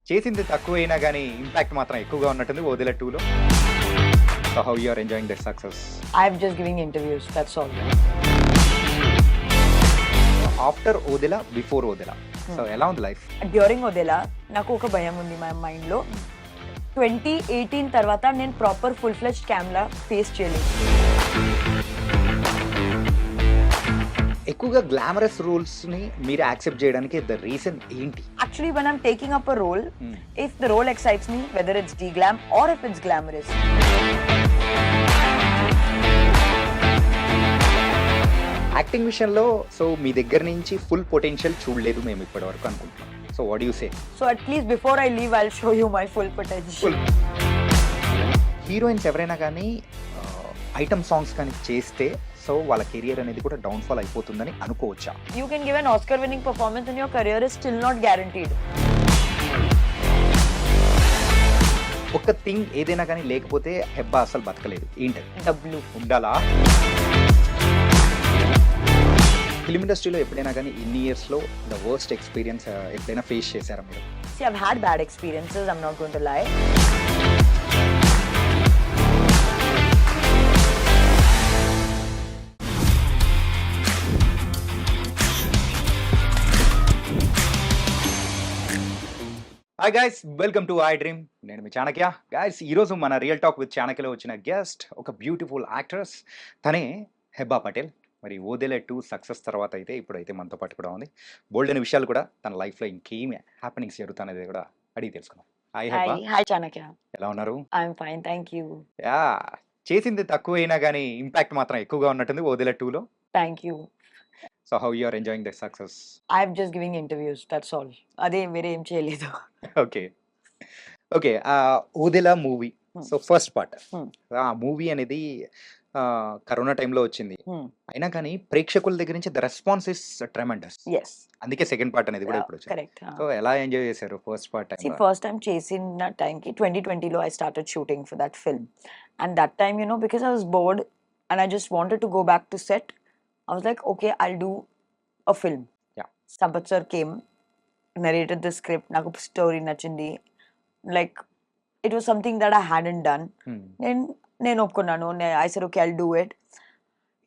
చేసింది తక్కువైనా గానీ ఇంపాక్ట్ మాత్రం ఎక్కువగా ఉన్నట్టుంది 'ఓదెల 2లో. So how you are enjoying this success? I'm just giving interviews, that's all. After 'Odela', before 'Odela' so ఎలా ఉంది లైఫ్? During Odela, నాకు ఒక భయం ఉంది మా మైండ్లో. 2018 తర్వాత నేను ప్రాపర్ ఫుల్ ఫ్లెజ్డ్ క్యామ్లా ఫేస్ చేయలేదు. ఎక్కువగా గ్లామరస్ రోల్స్ ని మీరు యాక్సెప్ట్ చేయడానికి ద రీజన్ ఏంటి? Actually, when I'm taking up a role, if the role excites me, whether it's de-glam or if it's glamorous. Acting విషయంలో సో మీ దగ్గర నుంచి ఫుల్ పొటెన్షియల్ చూడలేదు మేము ఇప్పటి వరకు అనుకుంటున్నాం. So what you say? So at least before I leave, I'll show you my full potential. Heroines ఎవరైనా కానీ ఐటమ్ సాంగ్స్ కానీ చేస్తే సో వాళ్ళ కెరియర్ అనేది కూడా డౌన్ఫాల్ అయిపోతుందని అనుకోవచ్చా? You can give an Oscar winning performance and your career is still not guaranteed. ఒక థింగ్ ఏదైనా కానీ లేకపోతే హెబ్బా అసలు బతకలేదు. ఏంటది? డబ్బులు ఉండాలా? ఫిల్మ్ ఇండస్ట్రీలో ఎప్పుడైనా కానీ ఇన్ని ఇయర్స్లో ద వర్స్ట్ ఎక్స్పీరియన్స్ ఎప్పుడైనా ఫేస్ చేశారా మీరు? See, I've had bad experiences, I'm not going to lie. Hi guys, welcome to iDream. నేను మీ చాణక్య. గైస్, ఈరోజు మన రియల్ టాక్ విత్ చాణక్యలో వచ్చిన గెస్ట్ ఒక బ్యూటిఫుల్ యాక్ట్రెస్. తనే హెబ్బా పటేల్. మరి 'ఓదెల 2' సక్సెస్ తర్వాత అయితే ఇప్పుడైతే మనతో పాటు కూడా ఉంది. బోల్డ్ అనే విషయాలు కూడా తన లైఫ్లో ఇంకేమి హ్యాపెనింగ్స్ జరుగుతానేది కూడా అడిగి తెలుసుకున్నాం. Hi Hebba, Hi Chanakya. ఎలా ఉన్నారు? I'm fine, thank you. Yeah, చేసింది తక్కువైనా కానీ ఇంపాక్ట్ మాత్రం ఎక్కువగా ఉన్నట్టుంది 'ఓదెల 2లో. Thank you. So how you are enjoying this success? I'm just giving interviews, that's all. అదే వేరే ఏం చేయలేదు. Okay okay. 'Odela' movie so first part. Hmm. ఆ మూవీ అనేది కరోనా టైంలో వచ్చింది. అయినా కానీ ప్రేక్షకుల దగ్గర నుంచి the response is tremendous. Yes. అందుకే సెకండ్ పార్ట్ అనేది కూడా ఇప్పుడు వచ్చింది. Correct. సో ఎలా ఎంజాయ్ చేశారు first part See, time? first time చేసిన టైంకి 2020లో I started shooting for that film. And that time, you know, because I was bored and I just wanted to go back to set, I was like, okay, I'll do a film. Yeah. Sampath sir came, narrated the script, నాకు story నచ్చింది. Like, it was something that I hadn't done. నేను ఒప్పుకున్నాను. I said, okay, I'll do it.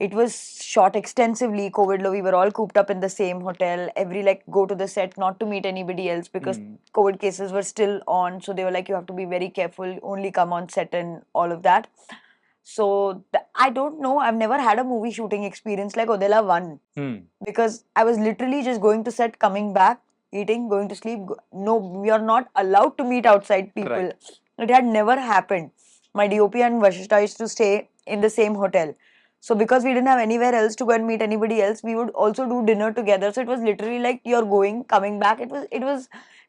It was shot extensively. COVID lo we were all cooped up in the same hotel. Every like go to the set not to meet anybody else because COVID cases were still on. So they were like, you have to be very careful. Only come on set and all of that. So I don't know. I've never had a movie shooting experience like Odela 1 because I was literally just going to set, coming back, eating, going to sleep. No, we are not allowed to meet outside people. Right. It had never happened. My DOP and Vashishta used to stay in the same hotel. So because we didn't have anywhere else to go and meet anybody else, we would also do dinner together. So it was literally like you're going, coming back. It was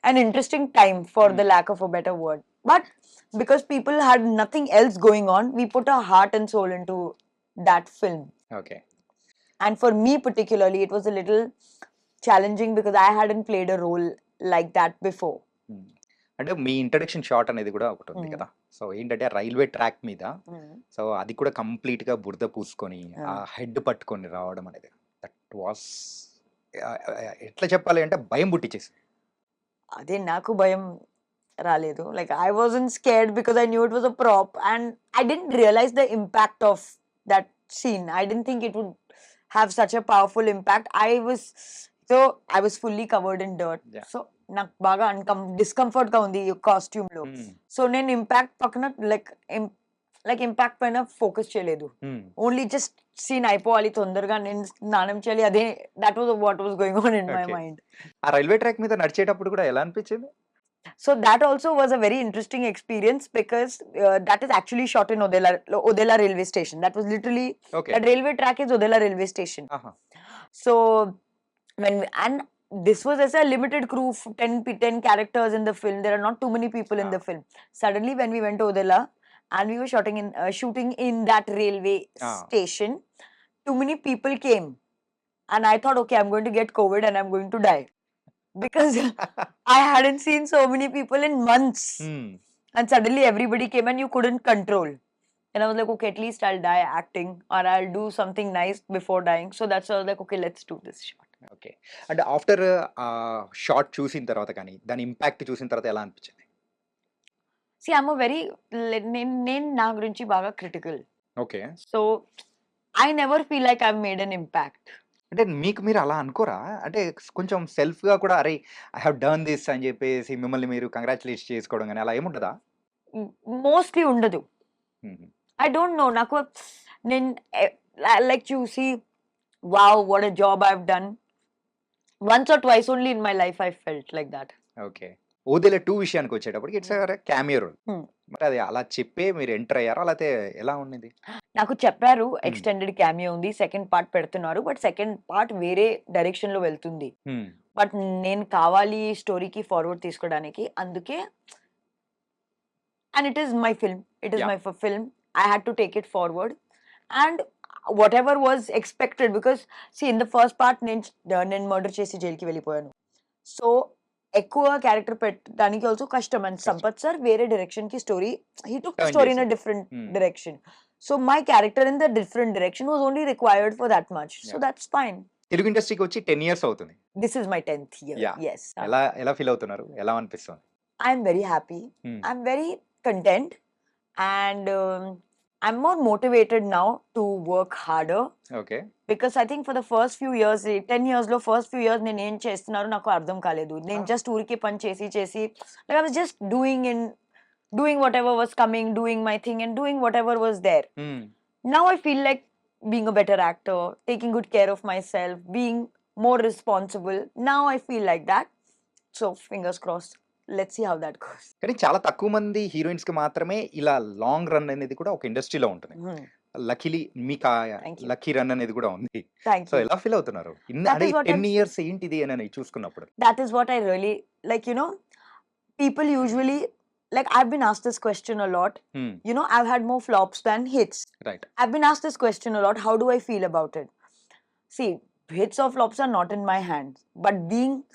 an interesting time for the lack of a better word. But because people had nothing else going on, we put our heart and soul into that film. Okay. And for me particularly, it was a little challenging because I hadn't played a role like that before. అంటే మీ introduction shot అనేది కూడా ఒకటి ఉంది కదా. So ఏంటంటే railway track మీద so అది కూడా కంప్లీట్ గా బురద పూసుకొని ఆ హెడ్ పట్టుకొని రావడం అనేది దట్ వాస్ ఎట్లా చెప్పాలి అంటే భయం పుట్టించేసి. అదే నాకు భయం రాలేదు. Like I wasn't scared because I knew it was a prop and I didn't realize the impact of that scene. I didn't think it would have such a powerful impact. I was fully covered in dirt. Yeah. So నాకు బాగా discomfort గా ఉంది ఈ costume లో. So నేను impact పక్కన like impact పైన focus చేయలేదు. ఓన్లీ జస్ట్ సీన్ అయిపోవాలి, తొందరగా నేను స్నానం చేయాలి. అదే that was what was going on in my mind. ఆ రైల్వే ట్రాక్ మీద నడిచేటప్పుడు కూడా ఎలా అనిపించింది? So that also was a very interesting experience because that is actually shot in Odela railway station. That was literally that railway track is Odela railway station. So and this was as a limited crew, 10 characters in the film. There are not too many people in the film. Suddenly when we went to Odela and we were shooting in that railway station, too many people came and I thought, okay, I'm going to get COVID and I'm going to die because I hadn't seen so many people in months. And suddenly everybody came and you couldn't control. And I was like, okay, at least I'll die acting or I'll do something nice before dying. So that's why I was like, okay, let's do this shot. Okay. అంటే after short చూసిన తర్వాత కానీ, దాని impact చూసిన తర్వాత ఎలా అనిపించింది? See I'm very నేను నా గురించి బాగా critical. Okay. So I never feel like I made an impact. అంటే మీకు మీరు అలా అనుకోరా? అంటే కొంచెం సెల్ఫ్‌గా కూడా అరే! ఐ హావ్ డన్ థిస్ అని చెప్పేసి మిమ్మల్ని మీరు కంగ్రాచ్యులేట్ చేసుకోవడం గాని అలా ఏముండదా? మోస్ట్లీ ఉండదు. హుహు. I don't know. నాకు నేను లైక్ చూసి wow what a job I have done. Once or twice only in my life I felt like that. Okay. 'Odela 2' విషయానికొచ్చేటప్పటికి ఇట్స్ ఎ క్యామియో రోల్. మరి అది అలా చెప్పే మీరు ఎంటర్ అయ్యారా? లేతే ఎలా ఉండింది? నాకు చెప్పారు ఎక్స్టెండెడ్ క్యామియో ఉంది, సెకండ్ పార్ట్ పెడుతున్నారు, బట్ సెకండ్ పార్ట్ వేరే డైరెక్షన్ లో వెళ్తుంది. హ్మ్. బట్ నేను కావాలి స్టోరీకి ఫార్వర్డ్ తీసుకోవడానికి, అందుకే and it is my film. It is yeah! my film. I had to take it forward, and whatever was expected, because see in the first part నేను మర్డర్ చేసి జైలుకి వెళ్ళిపోయాను. సో ఎక్కువ క్యారెక్టర్ పెట్టడానికి ఆల్సో కష్టం. And కష్టం. Sampath sir వేరే direction కి story, he took the turn story in a చేశారు. డిఫరెంట్ హ్మ్. Direction. So my character in the different direction was only required for that much. So yeah! That's fine. Telugu ఇండస్ట్రీకి వచ్చి 10 years అవుతుంది. This is my 10th year. Yeah! Yes. ఎలా ఎలా feel అవుతున్నారు? ఎలా అనిపిస్తుంది? I'm very happy. హ్మ్. I'm very content, and I'm more motivated now to work harder, okay. because I think for the first few years, 10 years లో first few years నేను ఏం చేస్తున్నారో నాకు అర్థం కాలేదు. నేను ఆ! జస్ట్ ఊరికే పని చేసి like I was just doing whatever was coming, doing my thing and doing whatever was there. హ్మ్. Now I feel like being a better actor, taking good care of myself, being more responsible. Now I feel like that. So fingers crossed. Let's see how that goes. కానీ చాలా తక్కువ మంది హీరోయిన్స్‌కి మాత్రమే ఇలా long run అనేది కూడా ఒక ఇండస్ట్రీలో ఉంటుంది. Hmm. Luckily Micah Thank you. Lucky run అనేది కూడా ఉంది. Thank so you. ఎలా ఫీల్ అవుతున్నారు? That అరే is what 10 ఇయర్స్ ఏంటిది అని చూసుకున్నప్పుడు? that is what I really like. People usually, like, I've been asked this question a lot. హ్మ్. I've had more flops than hits. Right. I've been asked this question a lot. How do I feel about it? See, hits or flops are not in my hands, but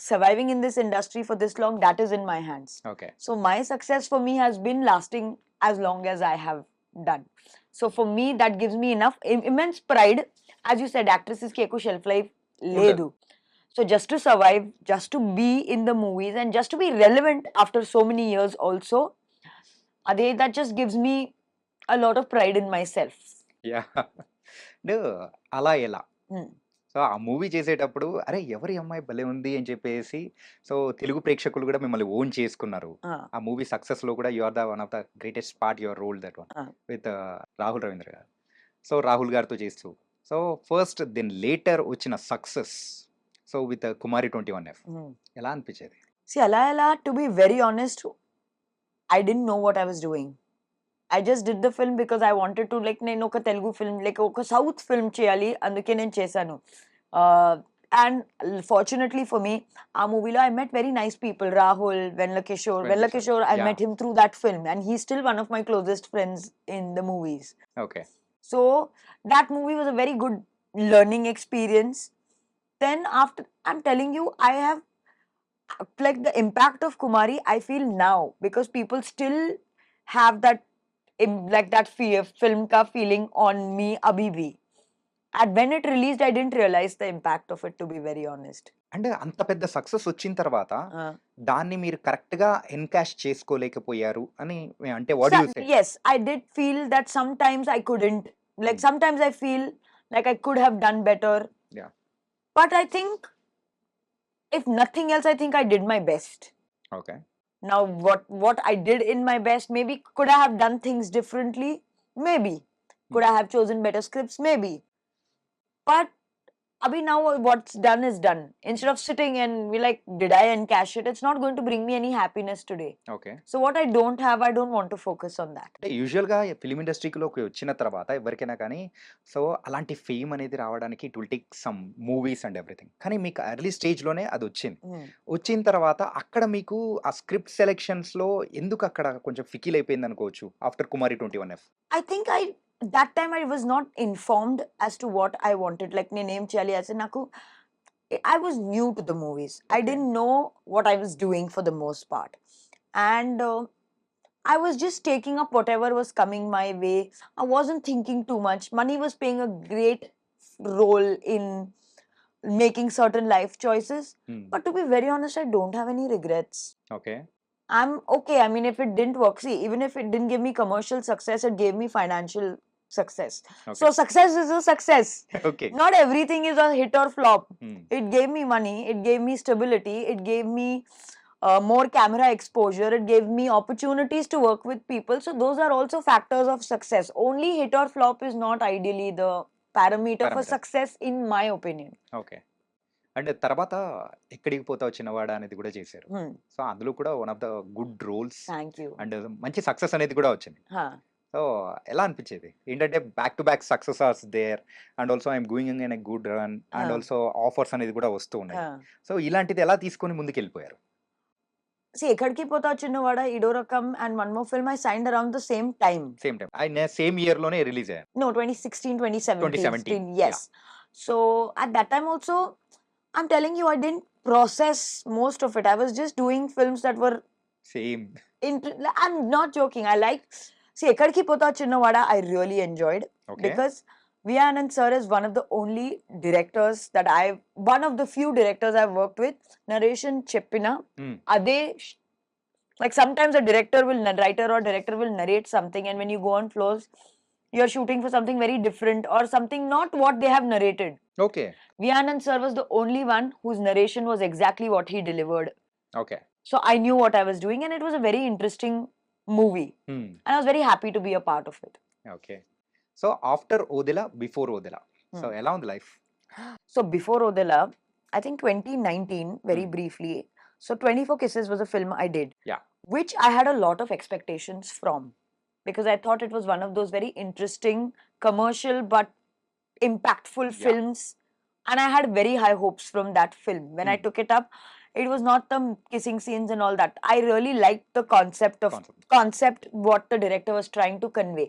surviving in this industry for this long, that is in my hands. Okay. So my success for me has been lasting as long as I have done. So for me, that gives me enough immense pride. As you said, actresses ki ekku shelf life ledu. So just to survive, just to be in the movies, and just to be relevant after so many years also, that just gives me a lot of pride in myself. Yeah! అంటే అలా ఎలా? Hmm. So ఆ movie చేసేటప్పుడు అరే! ఎవరు ఈ అమ్మాయి భలే ఉంది అని చెప్పేసి సో తెలుగు ప్రేక్షకులు కూడా మిమ్మల్ని ఓన్ చేసుకున్నారు. Ah, ఆ మూవీ సక్సెస్‌లో కూడా you are the one of the greatest part your role that one ah. With Rahul Ravindra garu. So Rahul గారితో చేస్తూ సో ఫస్ట్ దెన్ లేటర్ వచ్చిన success so with Kumari 21F Hmm. ఎలా అనిపించేది? See, Ala, to be very honest, I didn't know what I was doing. I just did the film because I wanted to, like, నేను ఒక Telugu film, like ఒక south film చేయాలి, అందుకే నేను చేశాను. And fortunately for me, ఆ మూవీలో I met very nice people. Rahul, వెన్ల Kishore, I met him through that film, and he's still one of my closest friends in the movies. Okay. So that movie was a very good learning experience. Then after, I'm telling you, I have, like, the impact of Kumari I feel now, because people still have that like that film ka feeling on me abhi bhi. And when it released, I didn't realize the impact of it, to be very honest. అంటే అంత పెద్ద success వచ్చిన తర్వాత Uh, దాన్ని మీరు కరెక్ట్‌గా encash చేసుకోలేకపోయారు అని అంటే what do you say? yes, I did feel that sometimes I couldn't. Like, Hmm. sometimes I feel like I could have done better. Yeah. But I think, if nothing else, I think I did my best. Okay. Now, what I did in my best, maybe could I have done things differently? Maybe. Could I have chosen better scripts? Maybe. But Abhi, now what's done is done. Instead of sitting and be like, did I encash it? It's not going to bring me any happiness today. Okay. So what I don't have, I don't want to focus on that. అంటే యూజువల్‌గా film ఇండస్ట్రీలోకి వచ్చిన తర్వాత ఎవరికైనా కానీ so అలాంటి fame అనేది రావడానికి it will take some movies and everything. కానీ మీకు ఎర్లీ స్టేజ్‌లోనే అదొచ్చింది. Hmm. వచ్చిన తర్వాత అక్కడ మీకు ఆ స్క్రిప్ట్ సెలక్షన్స్‌లో ఎందుకు అక్కడ కొంచెం ఫికిల్ అయిపోయింది అనుకోవచ్చు after 'Kumari 21F'? I think that time I was not informed as to what I wanted. Like, నేనేం చేయాలి as నాకు, I was new to the movies. I Okay. didn't know what I was doing for the most part. And I was just taking up whatever was coming my way. I wasn't thinking too much. Money was playing a great role in making certain life choices. Hmm. But to be very honest, I don't have any regrets. Okay. I'm okay. I mean, if it didn't work, see, even if it didn't give me commercial success, it gave me financial success. Okay. So success is a success. Okay. Not everything is a hit or flop. Hmm. It gave me money, it gave me stability, it gave me more camera exposure, it gave me opportunities to work with people. So those are also factors of success. Only hit or flop is not ideally the parameter for Parameter. success, in my opinion. Okay. And తర్వాత ఎక్కడికి పోతావు చిన్నవాడా అనేది కూడా చేశారు. Hmm. So అందులో కూడా one of the good roles Thank you. And మంచి success అనేది కూడా వచ్చింది. Huh. సో ఎలా అనిపించేది? ఏంటంటే back to back success are there and also I'm going in a good run and also offers అనేది కూడా వస్తూ ఉన్నాయి. Huh. సో ఇలాంటిది ఎలా తీసుకొని ముందుకెళ్ళిపోయారు? See, Ekkadiki Pota Chinnavada, Idorakam, and one more film I signed around the same time. Same time. ఆయన same year లోనే రిలీజ్ అయ్యారు. No, 2016, 2017. 2017, Yes. So at that time also, I'm telling you, I didn't process most of it. I was just doing films that were same. I'm not joking. I like. See, Ekkadiki Pota Chinnavada, I really enjoyed. Okay. Because V. Anand sir is one of the only directors that one of the few directors I've worked with. Narration Cheppina. Ade, like sometimes a writer or director will narrate something, and when you go on floors, you're shooting for something very different or something not what they have narrated. Okay. V. Anand sir was the only one whose narration was exactly what he delivered. Okay. So I knew what I was doing, and it was a very interesting movie. And I was very happy to be a part of it. Okay. So after Odela, before Odela, so ఎలా ఉంది life? So before Odela, I think 2019, very briefly. So 24 Kisses was a film I did. Yeah. Which I had a lot of expectations from. Because I thought it was one of those very interesting, commercial but impactful films. And I had very high hopes from that film. When I took it up, it was not the kissing scenes and all that. I really liked the concept what the director was trying to convey.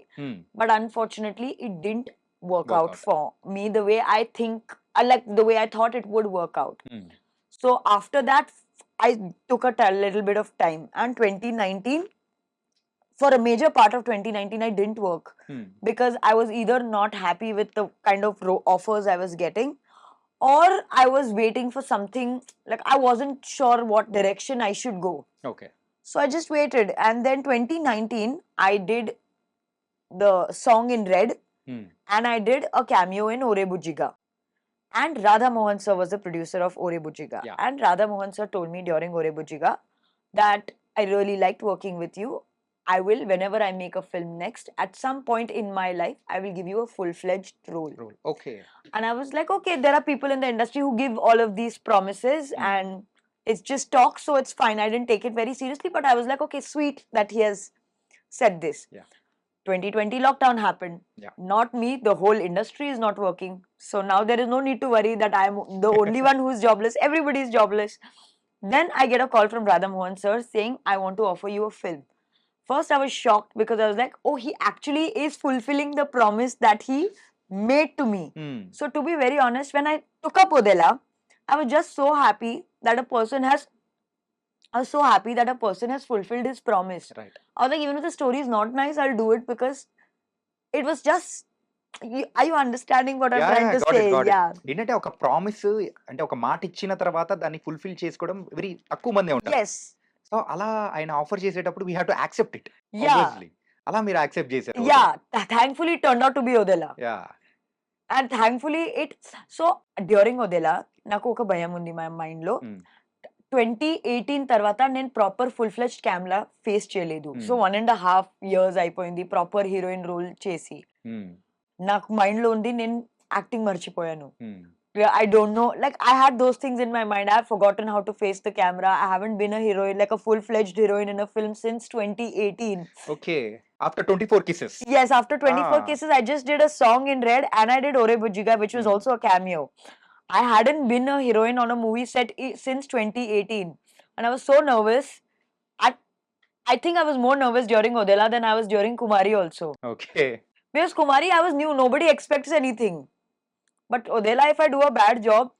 But unfortunately, it didn't work out for me the way I think, like the way I thought it would work out. So after that, I took a little bit of time. And 2019, for a major part of 2019, I didn't work. Because I was either not happy with the kind of offers I was getting, or I was waiting for something, like I wasn't sure what direction I should go. Okay. So I just waited. And then 2019, I did the song in Red, and I did a cameo in Ore Bujiga. And Radha Mohan sir was the producer of Ore Bujiga. Yeah. And Radha Mohan sir told me during Ore Bujiga that I really liked working with you. I will, whenever I make a film next, at some point in my life, I will give you a full-fledged role. Okay. And I was like, okay, there are people in the industry who give all of these promises and it's just talk, so it's fine. I didn't take it very seriously, but I was like, okay, sweet that he has said this. Yeah. 2020 lockdown happened. Yeah. Not me, the whole industry is not working. So now there is no need to worry that I'm the only one who is jobless. Everybody is jobless. Then I get a call from Radha Mohan sir saying, I want to offer you a film. First, I was shocked because I was like, oh, he actually is fulfilling the promise that he made to me. So to be very honest, when I took up Odela, I was just so happy that a person has fulfilled his promise. Right. I was like, even if the story is not nice, I'll do it because it was just. Are you understanding what I'm trying to say? Yeah. ఏంటంటే ఒక promise అంటే ఒక మాట ఇచ్చిన తర్వాత దాన్ని fulfil చేసుకోవడం very తక్కువ మందే ఉంటారు. Yes. సో అలా ఆయన ఆఫర్ చేసేటప్పుడు we have to accept it. Yeah. అలా మీరు యాక్సెప్ట్ చేశారు. Yeah. Thankfully, it turned out to be Odela. Yeah. And thankfully, so during Odela, నాకు ఒక భయం ఉంది my mind లో. 2018 తర్వాత నేను proper full fledged camera face చేయలేదు. సో 1.5 years అయిపోయింది ప్రాపర్ హీరోయిన్ రోల్ చేసి. నాకు మైండ్ లో ఉంది నేను యాక్టింగ్ మర్చిపోయాను. I don't know, like I had those things in my mind. I have forgotten how to face the camera. I haven't been a heroine, like a full-fledged heroine in a film since 2018. Okay. After 24 Kisses. Yes, after 24 Kisses, I just did a song in Red and I did Ore Bujiga, which was also a cameo. I hadn't been a heroine on a movie set since 2018. And I was so nervous. I think I was more nervous during Odela than I was during Kumari also. Okay. Because Kumari, I was new. Nobody expects anything. But Odela, if I do a bad job,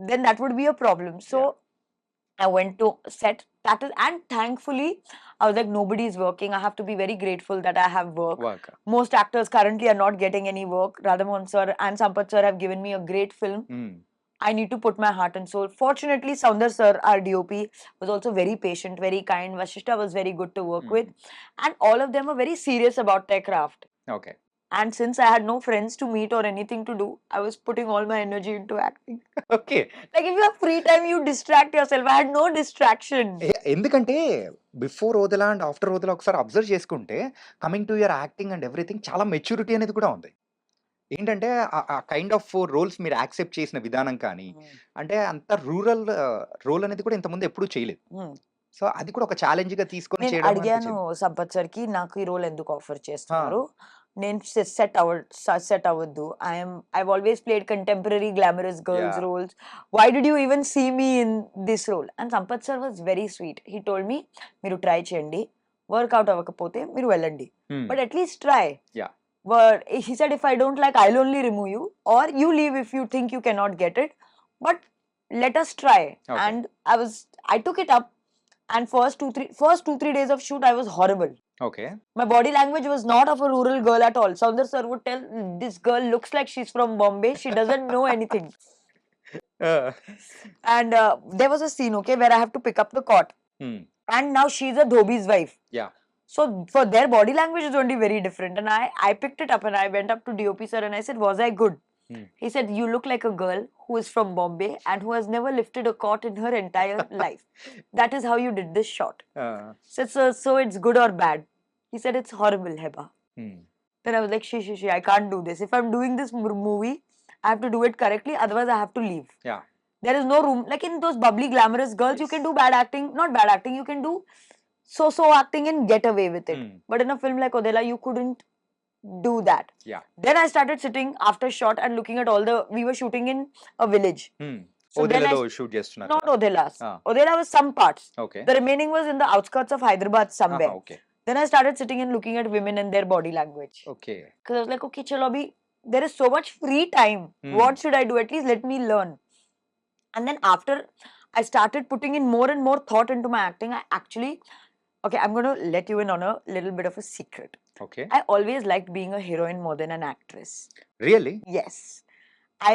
then that would be a problem. So I went to set. And thankfully, I was like, nobody is working. I have to be very grateful that I have work. Most actors currently are not getting any work. Radha Mohan sir and Sampath sir have given me a great film. I need to put my heart and soul. Fortunately, Soundar sir, our DOP, was also very patient, very kind. Vashishta was very good to work with. And all of them were very serious about their craft. Okay. And since I had no friends to meet or anything to do, I was putting all my energy into acting. Okay. Like if you have free time, you distract yourself. I had no distraction. ఎందుకంటే before Odela and after Odela ఒకసారి observe చేసుకుంటే coming to your acting and everything చాలా maturity అనేది కూడా ఉంది. ఏంటంటే ఆ kind of roles మీరు యాక్సెప్ట్ చేసిన విధానం కానీ, అంటే అంత రూరల్ రోల్ అనేది కూడా ఇంతకుముందు ఎప్పుడూ చేయలేదు. సో అది కూడా ఒక ఛాలెంజ్‌గా తీసుకొని నేను చేయడం అడిగాను అనిపించింది. సంపత్ సార్‌కి నాకు ఈ రోల్ ఎందుకు ఆఫర్ చేస్తున్నారు? నేను సెట్ అవ్వద్దు. I've always played contemporary glamorous girls roles. Why did you even see me in this role? And Sampath sir was very sweet. He told me, మీరు ట్రై చేయండి. వర్కౌట్ అవ్వకపోతే మీరు వెళ్ళండి. But at least try. But he said, if I don't like, I'll only remove you, or you leave if you think you cannot get it. But let us try. And I took it up. And first 2-3 days of shoot, I was horrible. Okay. My body language was not of a rural girl at all. Soundar sir would tell, this girl looks like she's from Bombay. She doesn't know anything. And there was a scene, okay, where I have to pick up the cot. And now she's a dhobi's wife. Yeah. So for their body language is only very different. And I picked it up and I went up to DOP sir and I said, was I good? He said, you look like a girl who is from Bombay and who has never lifted a cot in her entire life. That is how you did this shot. So it's good or bad? He said, it's horrible, Hebah. Then I was like, she, I can't do this. If I'm doing this movie, I have to do it correctly. Otherwise, I have to leave. Yeah. There is no room. Like in those bubbly, glamorous girls, you can do bad acting. Not bad acting. You can do so acting and get away with it. But in a film like Odela, you couldn't do that. Yeah. Then I started sitting after shot and looking at all the. We were shooting in a village. So Odela shoot చేస్తున్నారు. Not Odela's. Odela was some parts. Okay. The remaining was in the outskirts of Hyderabad somewhere. Okay. Then I started sitting and looking at women and their body language. Okay. Because I was like, okay, chalo abhi, there is so much free time. What should I do? At least let me learn. And then after I started putting in more and more thought into my acting, I actually, okay, I'm going to let you in on a little bit of a secret. Okay. I always liked being a heroine more than an actress. Really? Yes. I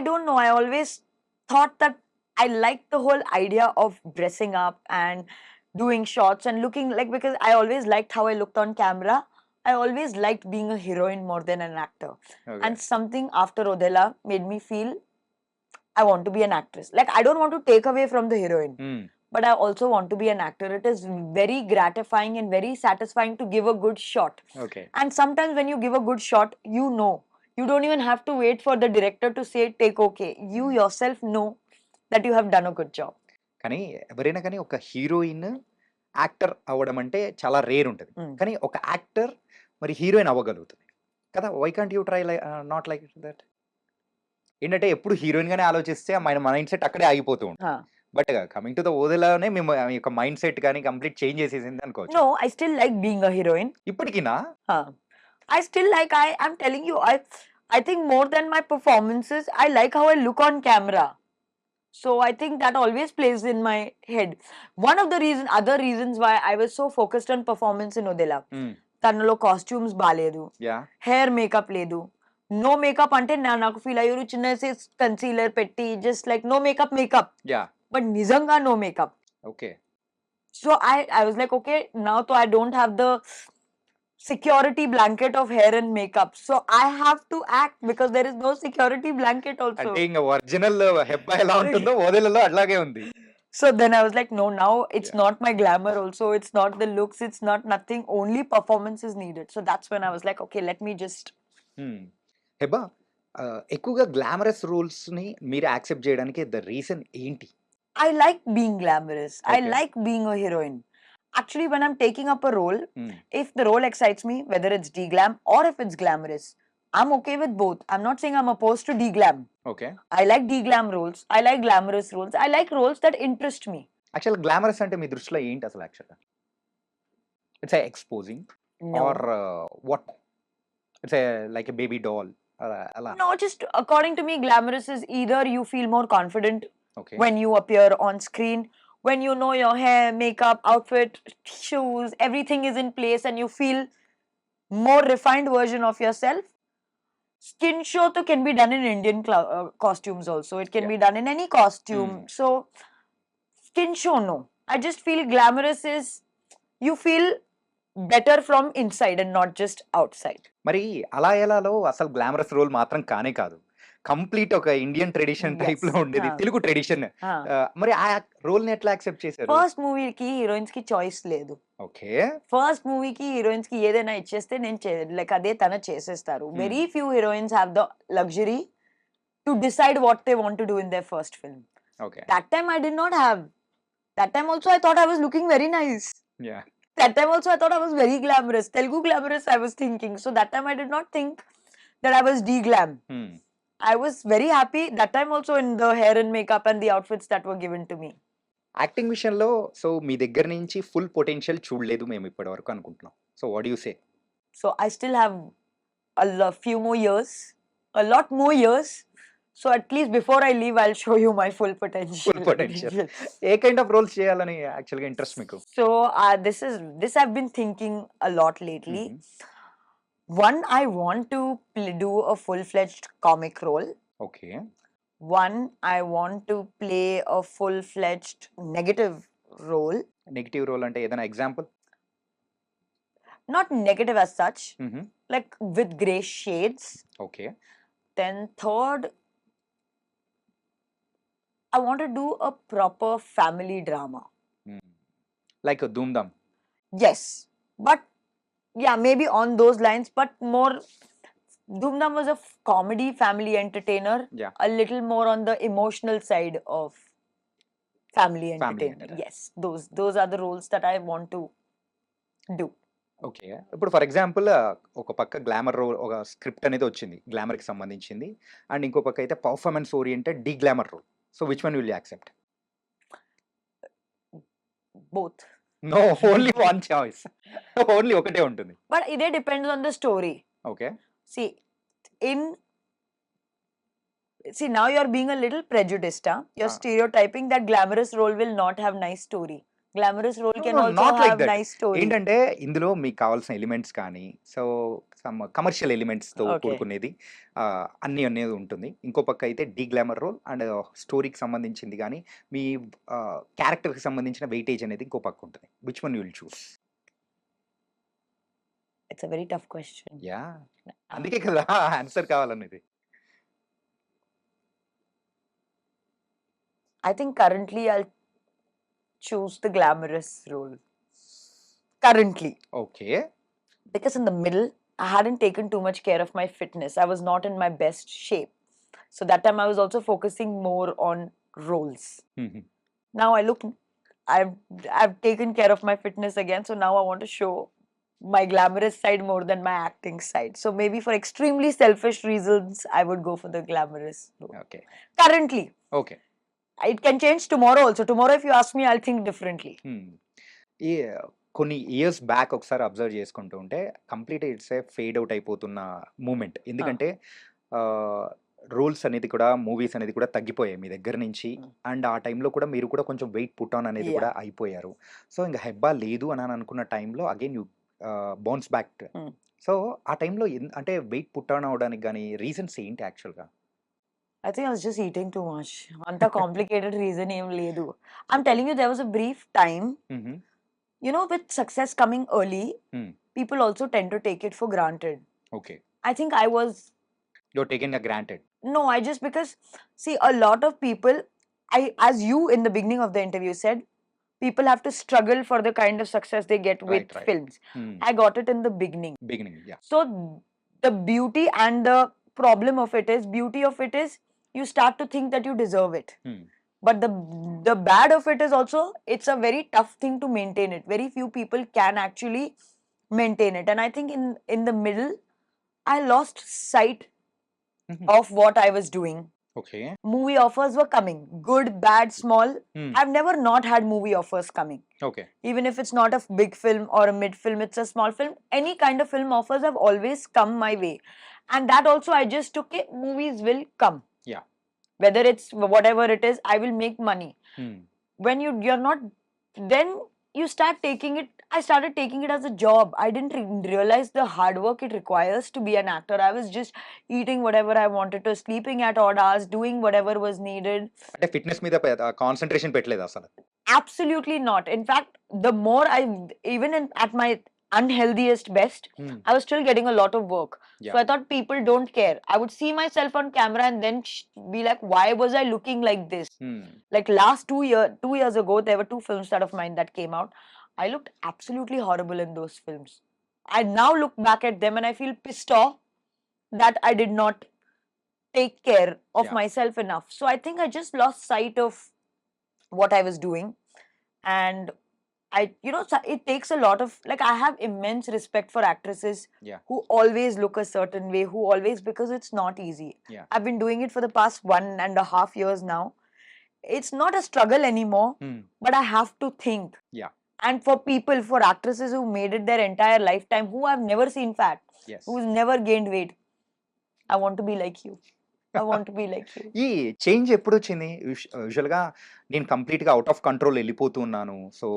don't know. I always thought that I liked the whole idea of dressing up and doing shots and looking like, because I always liked how I looked on camera. I always liked being a heroine more than an actor. Okay. And something after Odela made me feel I want to be an actress. Like, I don't want to take away from the heroine. But I also want to be an actor. It is very gratifying and very satisfying to give a good shot. Okay. And sometimes when you give a good shot, you know. You don't even have to wait for the director to say, take okay. You yourself know that you have done a good job. కానీ ఎవరైనా కానీ ఒక heroine actor అవ్వడం అంటే చాలా rare ఉంటుంది. కానీ ఒక యాక్టర్ మరి హీరోయిన్ అవ్వగలుగుతుంది కదా. Why can't you try not like that? ఏంటంటే ఎప్పుడు హీరోయిన్ గానే ఆలోచిస్తే మన మైండ్ సెట్ అక్కడే ఆగిపోతూ ఉంటుంది. బట్ కమింగ్ టు ద ఓదెలానే మేము యొక్క మైండ్ సెట్ కానీ కంప్లీట్ చేంజ్ చేసేసింది అనుకోవచ్చు. No, I still like being a heroine. ఇప్పటికినా? I still like, I'm telling you, I think more than my performances, I like how I look on camera. So I think that always plays in my head. One of the other reasons why I was so focused on performance in Odela. Tanalo costumes baledu. Yeah. Hair makeup ledu. No makeup ante naku feel ayuru chinna se concealer petti, just like no makeup. Yeah. But nizanga no makeup. Okay. So I was like, okay, now so I don't have the security blanket of hair and makeup. So I have to act because there is no security blanket also. అంటే ఇంకా original Hebah ఎలా ఉంటుందో ఓదెలలో అట్లాగే ఉంది. So then I was like, no, now it's not my glamour also. It's not the looks. It's not nothing. Only performance is needed. So that's when I was like, okay, let me just. Hebah ఎక్కువగా glamorous roles ని మీరు accept చేయడానికి the reason ఏంటి? I like being glamorous. Okay. I like being a heroine. Actually, when I'm taking up a role, if the role excites me, whether it's de-glam or if it's glamorous, I'm okay with both. I'm not saying I'm opposed to de-glam. Okay. I like de-glam roles. I like glamorous roles. I like roles that interest me. Actually, glamorous అంటే మీ దృష్టిలో ఏంటి అసలు యాక్చువల్గా? It's a exposing or what? It's a like a baby doll. No, just according to me, glamorous is either you feel more confident when you appear on screen, when you know your hair, makeup, outfit, shoes, everything is in place and you feel more refined version of yourself. skin show to can be done in Indian costumes also. It can be done in any costume. So skin show, no. I just feel glamorous is you feel better from inside and not just outside. మరి అలా ఎలాలో అసలు glamorous role మాత్రం కానే కాదు. Complete ఒక Indian tradition టైప్‌లో ఉండేది. Telugu tradition. మరి ఆ రోల్‌ని ఎట్లా యాక్సెప్ట్ చేశారు? ఫస్ట్ మూవీకి హీరోయిన్స్ కి చాయిస్ లేదు. ఓకే. ఫస్ట్ మూవీకి హీరోయిన్స్ కి ఏదైనా ఇచ్చేస్తే నేను లైక్ అదే తన చేసేస్తారు. Very few heroines have the luxury to decide what they want to do in there first film. Okay. That time I did not have. That time also I thought I was looking very nice. Yeah. That time also I thought I was very glamorous. Telugu glamorous I was thinking. So that time I did not think that I was de-glam. I was very happy that time also in the hair and makeup and the outfits that were given to me. Acting విషయంలో so మీ దగ్గర నుంచి full potential చూడలేదు మేము ఇప్పటివరకు అనుకుంటున్నాం. So what do you say? So I still have few more years, a lot more years. So at least before I leave, I'll show you my full potential. Full potential. ఏ kind of roles చేయాలని యాక్చువల్‌గా interest మీకు? So this I've been thinking a lot lately. One, I want to do a full-fledged comic role. Okay. One, I want to play a full-fledged negative role. Negative role అంటే ఏదైనా example? Not negative as such, like with grey shades. Okay. Then third, I want to do a proper family drama. Like a Doom Dum. Yes, but yeah, maybe on those lines, but more. Doom Dum was a comedy family entertainer. Yeah. A little more on the emotional side of family entertainer. Yes, those are the roles that I want to do. Okay. ఇప్పుడు for example ఒక పక్క glamour role ఒక script అనేది వచ్చింది గ్లామర్‌కి సంబంధించింది. And ఇంకో పక్క అయితే performance oriented de glamour role. So which one will you accept? Both. No, only one choice. Only ఒకటే ఉంటుంది. But it depends on the story. Okay. See, now you're being a little prejudiced. You're stereotyping that glamorous role will not have nice story. Glamorous role can also have nice story. ఏంటంటే ఇందులో మీకు కావాల్సిన elements కానీ so some commercial ఎలిమెంట్స్‌తో కూడుకునేది అన్నీ అనేది ఉంటుంది. ఇంకో పక్క అయితే డీ గ్లామర్ రోల్ అండ్ స్టోరీకి సంబంధించింది కానీ మీ క్యారెక్టర్‌కి సంబంధించిన వెయిటేజ్ అనేది ఇంకో పక్క ఉంటుంది. Which one you will choose? It's a very tough question. Yeah. అందుకే కదా ఆన్సర్ కావాలనేది. I think currently I'll choose the glamorous role. Currently. Okay. Because in the middle, I hadn't taken too much care of my fitness. I was not in my best shape. So that time I was also focusing more on roles. Now I've taken care of my fitness again. So now I want to show my glamorous side more than my acting side. So maybe for extremely selfish reasons, I would go for the glamorous role. Okay. Currently. Okay. It can change tomorrow also. Tomorrow if you ask me, I'll think differently. కొన్ని years back ఒకసారి observe చేసుకుంటూ ఉంటే complete it's a fade out అయిపోతున్న moment. ఎందుకంటే roles అనేది కూడా movies అనేది కూడా తగ్గిపోయాయి మీ దగ్గర నుంచి. అండ్ ఆ టైంలో కూడా మీరు కూడా కొంచెం వెయిట్ పుట్ ఆన్ అనేది కూడా అయిపోయారు. సో ఇంకా హెబ్బా లేదు అని అనుకున్న టైంలో again you bounce back. So ఆ టైంలో అంటే వెయిట్ పుట్ ఆన్ అవడానికి కానీ రీజన్స్ ఏంటి యాక్చువల్గా? I think I was just eating too much. Anta complicated reason em ledu. I'm telling you, there was a brief time. You know, with success coming early, people also tend to take it for granted. Okay. I think I was. You're taking it granted. No, because see, a lot of people, as you in the beginning of the interview said, people have to struggle for the kind of success they get with films. I got it in the beginning. Yeah. So the beauty and the problem of it is you start to think that you deserve it. But the bad of it is also it's a very tough thing to maintain it. Very few people can actually maintain it. And I think in the middle, I lost sight of what I was doing. Okay. Movie offers were coming. Good, bad, small. I've never not had movie offers coming. Okay. Even if it's not a big film or a mid film, it's a small film. Any kind of film offers have always come my way. And that also I just took it, movies will come. Yeah. Whether it's whatever it is, I will make money. When you're not, then you start taking it I started taking it as a job. I didn't realize the hard work it requires to be an actor. I was just eating whatever I wanted to, sleeping at odd hours, doing whatever was needed. అంటే fitness మీద concentration పెట్టలేదు అసలు. Absolutely not. In fact, the more even at my unhealthiest best, I was still getting a lot of work. So I thought people don't care. I would see myself on camera and then be like, why was I looking like this? Like last 2 years ago, there were 2 films that of mine that came out. I looked absolutely horrible in those films. I now look back at them and I feel pissed off that I did not take care of myself enough. So I think I just lost sight of what I was doing. And it takes a lot of, like, I have immense respect for actresses who always look a certain way, because it's not easy. I've been doing it for the past 1.5 years now. It's not a struggle anymore, but I have to think. And for actresses who made it their entire lifetime, who I've never seen fat, who's never gained weight, I want to be like you. I want to be like you. ఈ change ఎప్పుడొచ్చింది? యూజువల్‌గా నేను కంప్లీట్‌గా out of control ఎళ్ళిపోతున్నాను. So,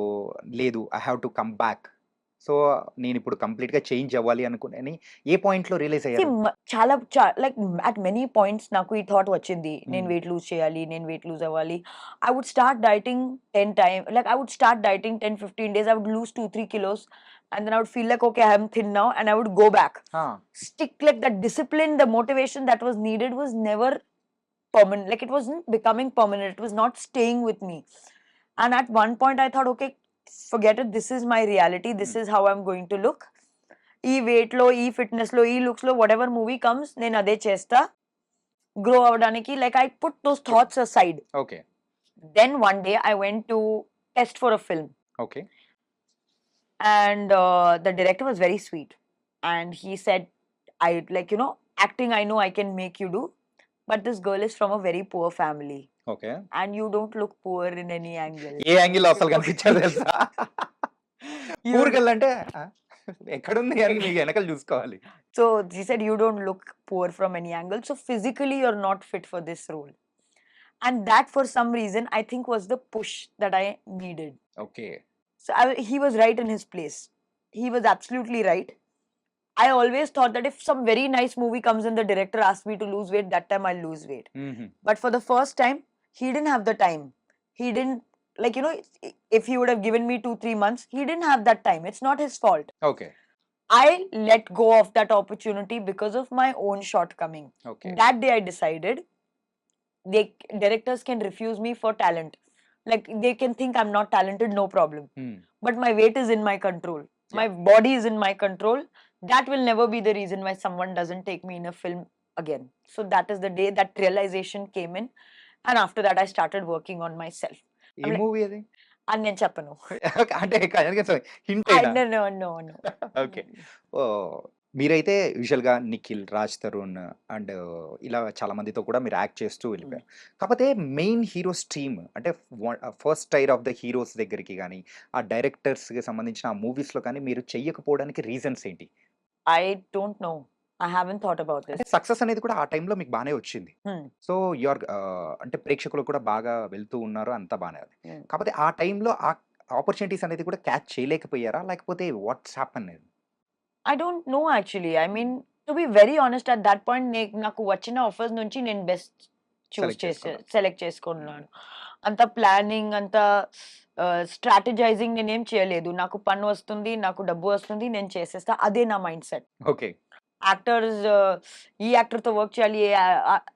లేదు I have to come back. So, నేనిప్పుడు కంప్లీట్‌గా change అవ్వాలి అనుకుని ఏ పాయింట్‌లో రియలైజ్ See, అయ్యారు? like at many points నాకు ఈ థాట్ వచ్చింది. నేను వెయిట్ లూజ్ చేయాలి, నేను వెయిట్ లూజ్ అవ్వాలి. I would start dieting 10 times. Like I would start dieting 10-15 days. I would lose 2-3 kilos. And then I would feel like, okay, I am thin now, and I would go back. Stick, like that discipline, the motivation that was needed was never permanent. Like it wasn't becoming permanent. It was not staying with me. And at one point I thought, okay, forget it. This is my reality. This is how I'm going to look. ఈ weight లో, ఈ fitness లో, ఈ looks లో, whatever movie comes, నేను అదే చేస్తా. Grow అవడానికి, like I put those thoughts aside. Okay. Then one day I went to test for a film. Okay. And the director was very sweet. And he said, acting I know I can make you do, but this girl is from a very poor family. Okay. And you don't look poor in any angle. ఏ యాంగిల్‌లో అసలు కనిపించదు తెలుసా? Poor girl అంటే ఎక్కడుంది అని మీ వెనకాల చూసుకోవాలి. So he said, you don't look poor from any angle. So physically you're not fit for this role. And that for some reason I think was the push that I needed. Okay. So he was right in his place. He was absolutely right. I always thought that if some very nice movie comes and the director asks me to lose weight, that time I'll lose weight. But for the first time, he didn't have the time. He didn't, if he would have given me 2-3 months, he didn't have that time. It's not his fault. Okay. I let go of that opportunity because of my own shortcoming. Okay. That day I decided, directors can refuse me for talent. Like they can think I'm not talented, no problem. But my weight is in my control. My body is in my control. That will never be the reason why someone doesn't take me in a film again. So that is the day that realization came in. And after that, I started working on myself. A movie అది? అని నేను చెప్పను. అంటే hint అయినా? No. Okay. మీరైతే యూజువల్‌గా Nikhil, Raj Tarun and ఇలా చాలా మందితో కూడా మీరు యాక్ట్ చేస్తూ వెళ్ళిపోయారు. కాకపోతే మెయిన్ హీరోస్ టీమ్ అంటే first tyre of the heroes దగ్గరికి గానీ, ఆ డైరెక్టర్స్‌కి సంబంధించిన ఆ మూవీస్‌లో కానీ మీరు చెయ్యకపోవడానికి రీజన్స్ ఏంటి? I don't know. I haven't thought about this. అంటే సక్సెస్ అనేది కూడా ఆ టైంలో మీకు బానే వచ్చింది. సో అంటే ప్రేక్షకులు కూడా బాగా వెళ్తూ ఉన్నారు, అంతా బానే ఉంది. కాకపోతే ఆ టైంలో ఆ ఆపర్చునిటీస్ అనేది కూడా క్యాచ్ చేయలేకపోయారా? లేకపోతే watts happen? I don't know actually. I mean, to be very honest, at that point, నాకు వచ్చిన ఆఫర్స్ నుంచి నేను బెస్ట్ సెలెక్ట్ చేసుకున్నాను. అంత ప్లానింగ్, అంత స్ట్రాటజైజింగ్ నేనేం చేయలేదు. నాకు పని వస్తుంది, నాకు డబ్బు వస్తుంది, నేను చేసేస్తా. అదే నా మైండ్ సెట్. ఓకే. యాక్టర్స్ ఈ యాక్టర్తో వర్క్ చేయాలి,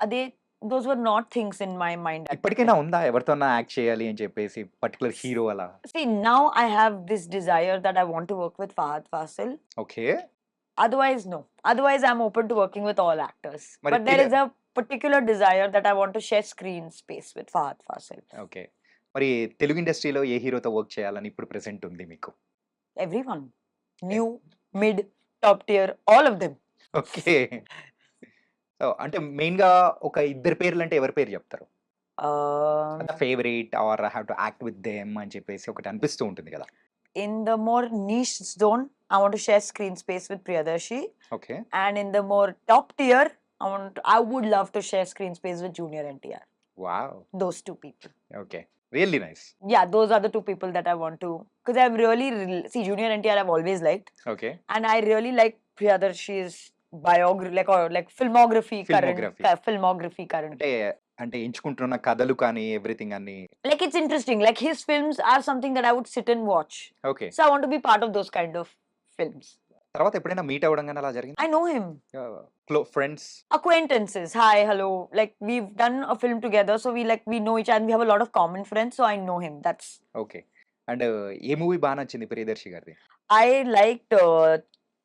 అదే those were not things in my mind. ఇప్పటికైనా ఉందా ఎవరితోనా యాక్ట్ చేయాలి అని చెప్పేసి పర్టిక్యులర్ హీరో అలా? See, now I have this desire that I want to work with Fahad Fasil. Okay. Otherwise, no. Otherwise, I'm open to working with all actors. But there is a particular desire that I want to share screen space with Fahad Fasil. Okay. మరి తెలుగు ఇండస్ట్రీలో ఏ హీరోతో work చేయాలని ఇప్పుడు present ఉంది మీకు? Everyone. New, mid, top tier, all of them. Okay. అంటే main గా ఒక ఇద్దరు పేర్లు అంటే ఎవరి పేరు చెప్తారు? Favourite or I have to act with them అని చెప్పేసి ఒకటి అనిపిస్తూ ఉంటుంది కదా. In the more niche zone, I want to share screen space with Priyadarshi. Okay. And in the more top tier, I would love to share screen space with Junior NTR. Wow! Those two people. Okay. Really nice. Yeah, those are the two people that I want to. Because I'm really see Junior NTR I've always liked, okay. and I really like Priyadarshini's biography, like or like filmography Filmography. filmography current. అంటే, అంటే ఎంచుకుంటున్న కథలు కానీ everything అన్నీ. Like it's interesting. Like his films are something that I would sit and watch. Okay. So I want to be part of those kind of films. తర్వాత ఎప్పుడైనా meet అవ్వడం గాని అలా జరిగిందా? I know him. Friends. Acquaintances. Hi, hello. Like we've done a film together, so we know each other and we have a lot of common friends, so I know him. That's okay. And A movie బా నచ్చింది ప్రియదర్శి గారిది? I liked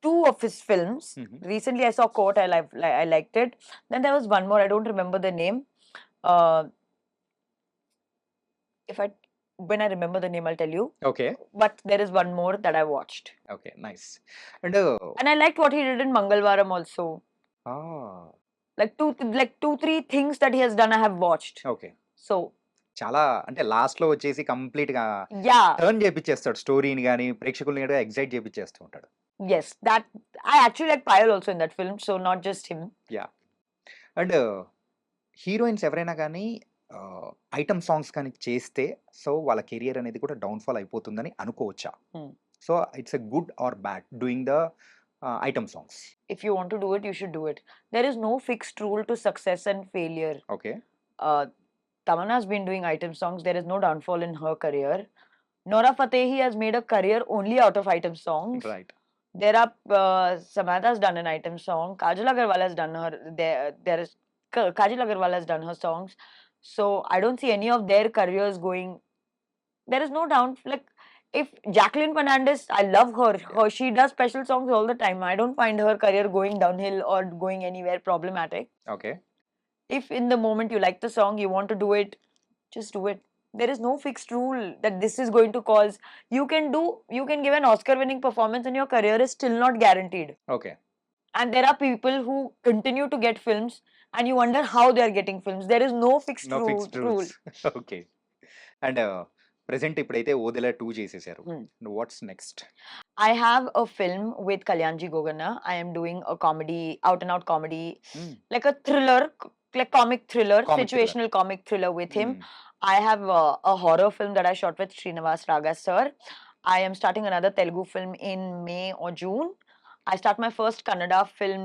two of his films. Recently I saw Court. I liked it. Then there was one more. I don't remember the name. If I when I remember the name, I'll tell you. Okay. But there is one more that I watched. Okay, nice. And I liked what he did in Mangalwaram also. Like two, three things that he has done I have watched. Okay. So చాలా అంటే last లో వచ్చేసి complete గా yeah, turn చేపిచ్చేస్తాడు స్టోరీని గానీ ప్రేక్షకుల్ని కూడా excite చేపిచ్చేస్తూ ఉంటాడు. yes, that I actually like Payal also in that film, so not just him. Yeah. And heroines ఎవరైనా కానీ ఐటమ్ సాంగ్స్ కానీ చేస్తే సో వాళ్ళ కెరియర్ అనేది కూడా డౌన్ఫాల్ అయిపోతుందని అనుకోవచ్చా? So it's a good or bad doing the item songs? If you want to do it, you should do it. There is no fixed rule to success and failure. Okay. Tamanna has been doing item songs. There is no downfall in her career. Nora Fatehi has made a career only out of item songs. Right. There are Samantha has done an item song. Kajal Agarwal has done her. There is Kajal Agarwal has done her songs. So I don't see any of their careers going. There is no down. Like if Jacqueline Fernandez, I love her. She does special songs all the time. I don't find her career going downhill or going anywhere problematic. Okay. If in the moment you like the song, you want to do it, just do it. There is no fixed rule that this is going to cause. You can give an Oscar winning performance and your career is still not guaranteed. Okay. And there are people who continue to get films and you wonder how they are getting films. There is no fixed rule. Okay. And present ఇప్పుడైతే ఓదెలా 2 చేసేసారు. What's next? I have a film with Kalyanji Gogana. I am doing a comedy, out and out comedy, like a thriller, like comic thriller, situational comic thriller with him. I have a horror film that I shot with Srinivas Raga sir. I am starting another Telugu film in May or June. I start my first Kannada film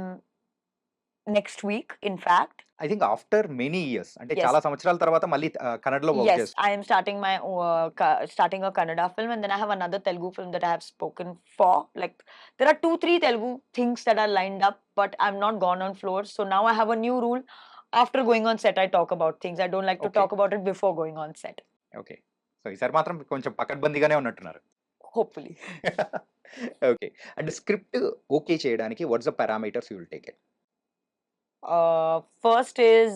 next week, in fact. I think after many years, అంటే చాలా సంవత్సరాల తర్వాత మళ్ళీ కన్నడలో work చేస్తారు. I am starting my starting a Kannada film, and then I have another Telugu film that I have spoken for. Like there are 2-3 Telugu things that are lined up, but I'm not gone on floor. So now I have a new rule. After going on set, I talk about things. I don't like to talk about it before going on set. Okay. So ఈసారి మాత్రం కొంచెం పకడ్బందీగానే ఉన్నట్టున్నారు. Hopefully. Okay. And script okay చేయడానికి what's the parameters you will take it? First is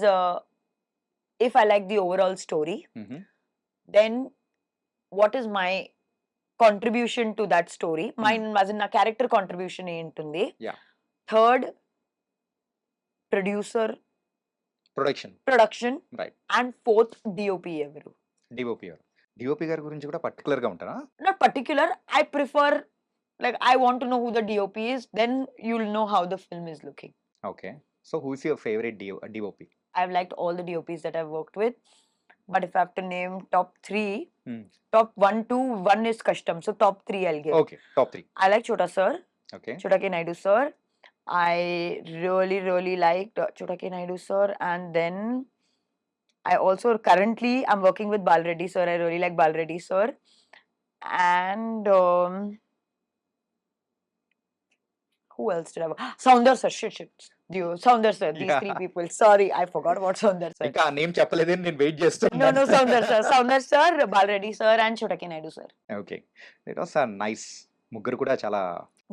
if I like the overall story, then what is my contribution to that story? Mine as in a character contribution ఏంటుంది. Yeah. Third, production. Right. And fourth, DOP ఎవరు? DOP గారి గురించి కూడా particular గా ఉంటారా? Not particular. I prefer, like I want to know who the DOP is, then you'll know how the film is looking. Okay. So who is your favorite DOP? I've liked all the DOPs that I've worked with, but if I have to name top 3, top 1, 2, 1 is Kashtam, so top 3 I'll give. Okay, top 3. I like Chota sir. Okay. Chota K. Naidu sir. I really liked Chota K. Naidu sir, and then I also currently I'm working with Bal Reddy sir. I really like Bal Reddy sir, and who else did I work? Soundar sir. Shit. Soundar sir. These 3 people. Sorry, I forgot about Soundar sir. ఇంకా name చెప్పలేదని నేను wait చేస్తున్నా. No, Soundar sir, Bal Reddy sir, and Chota K. Naidu sir. Okay, that was a nice. ముగ్గురు కూడా చాలా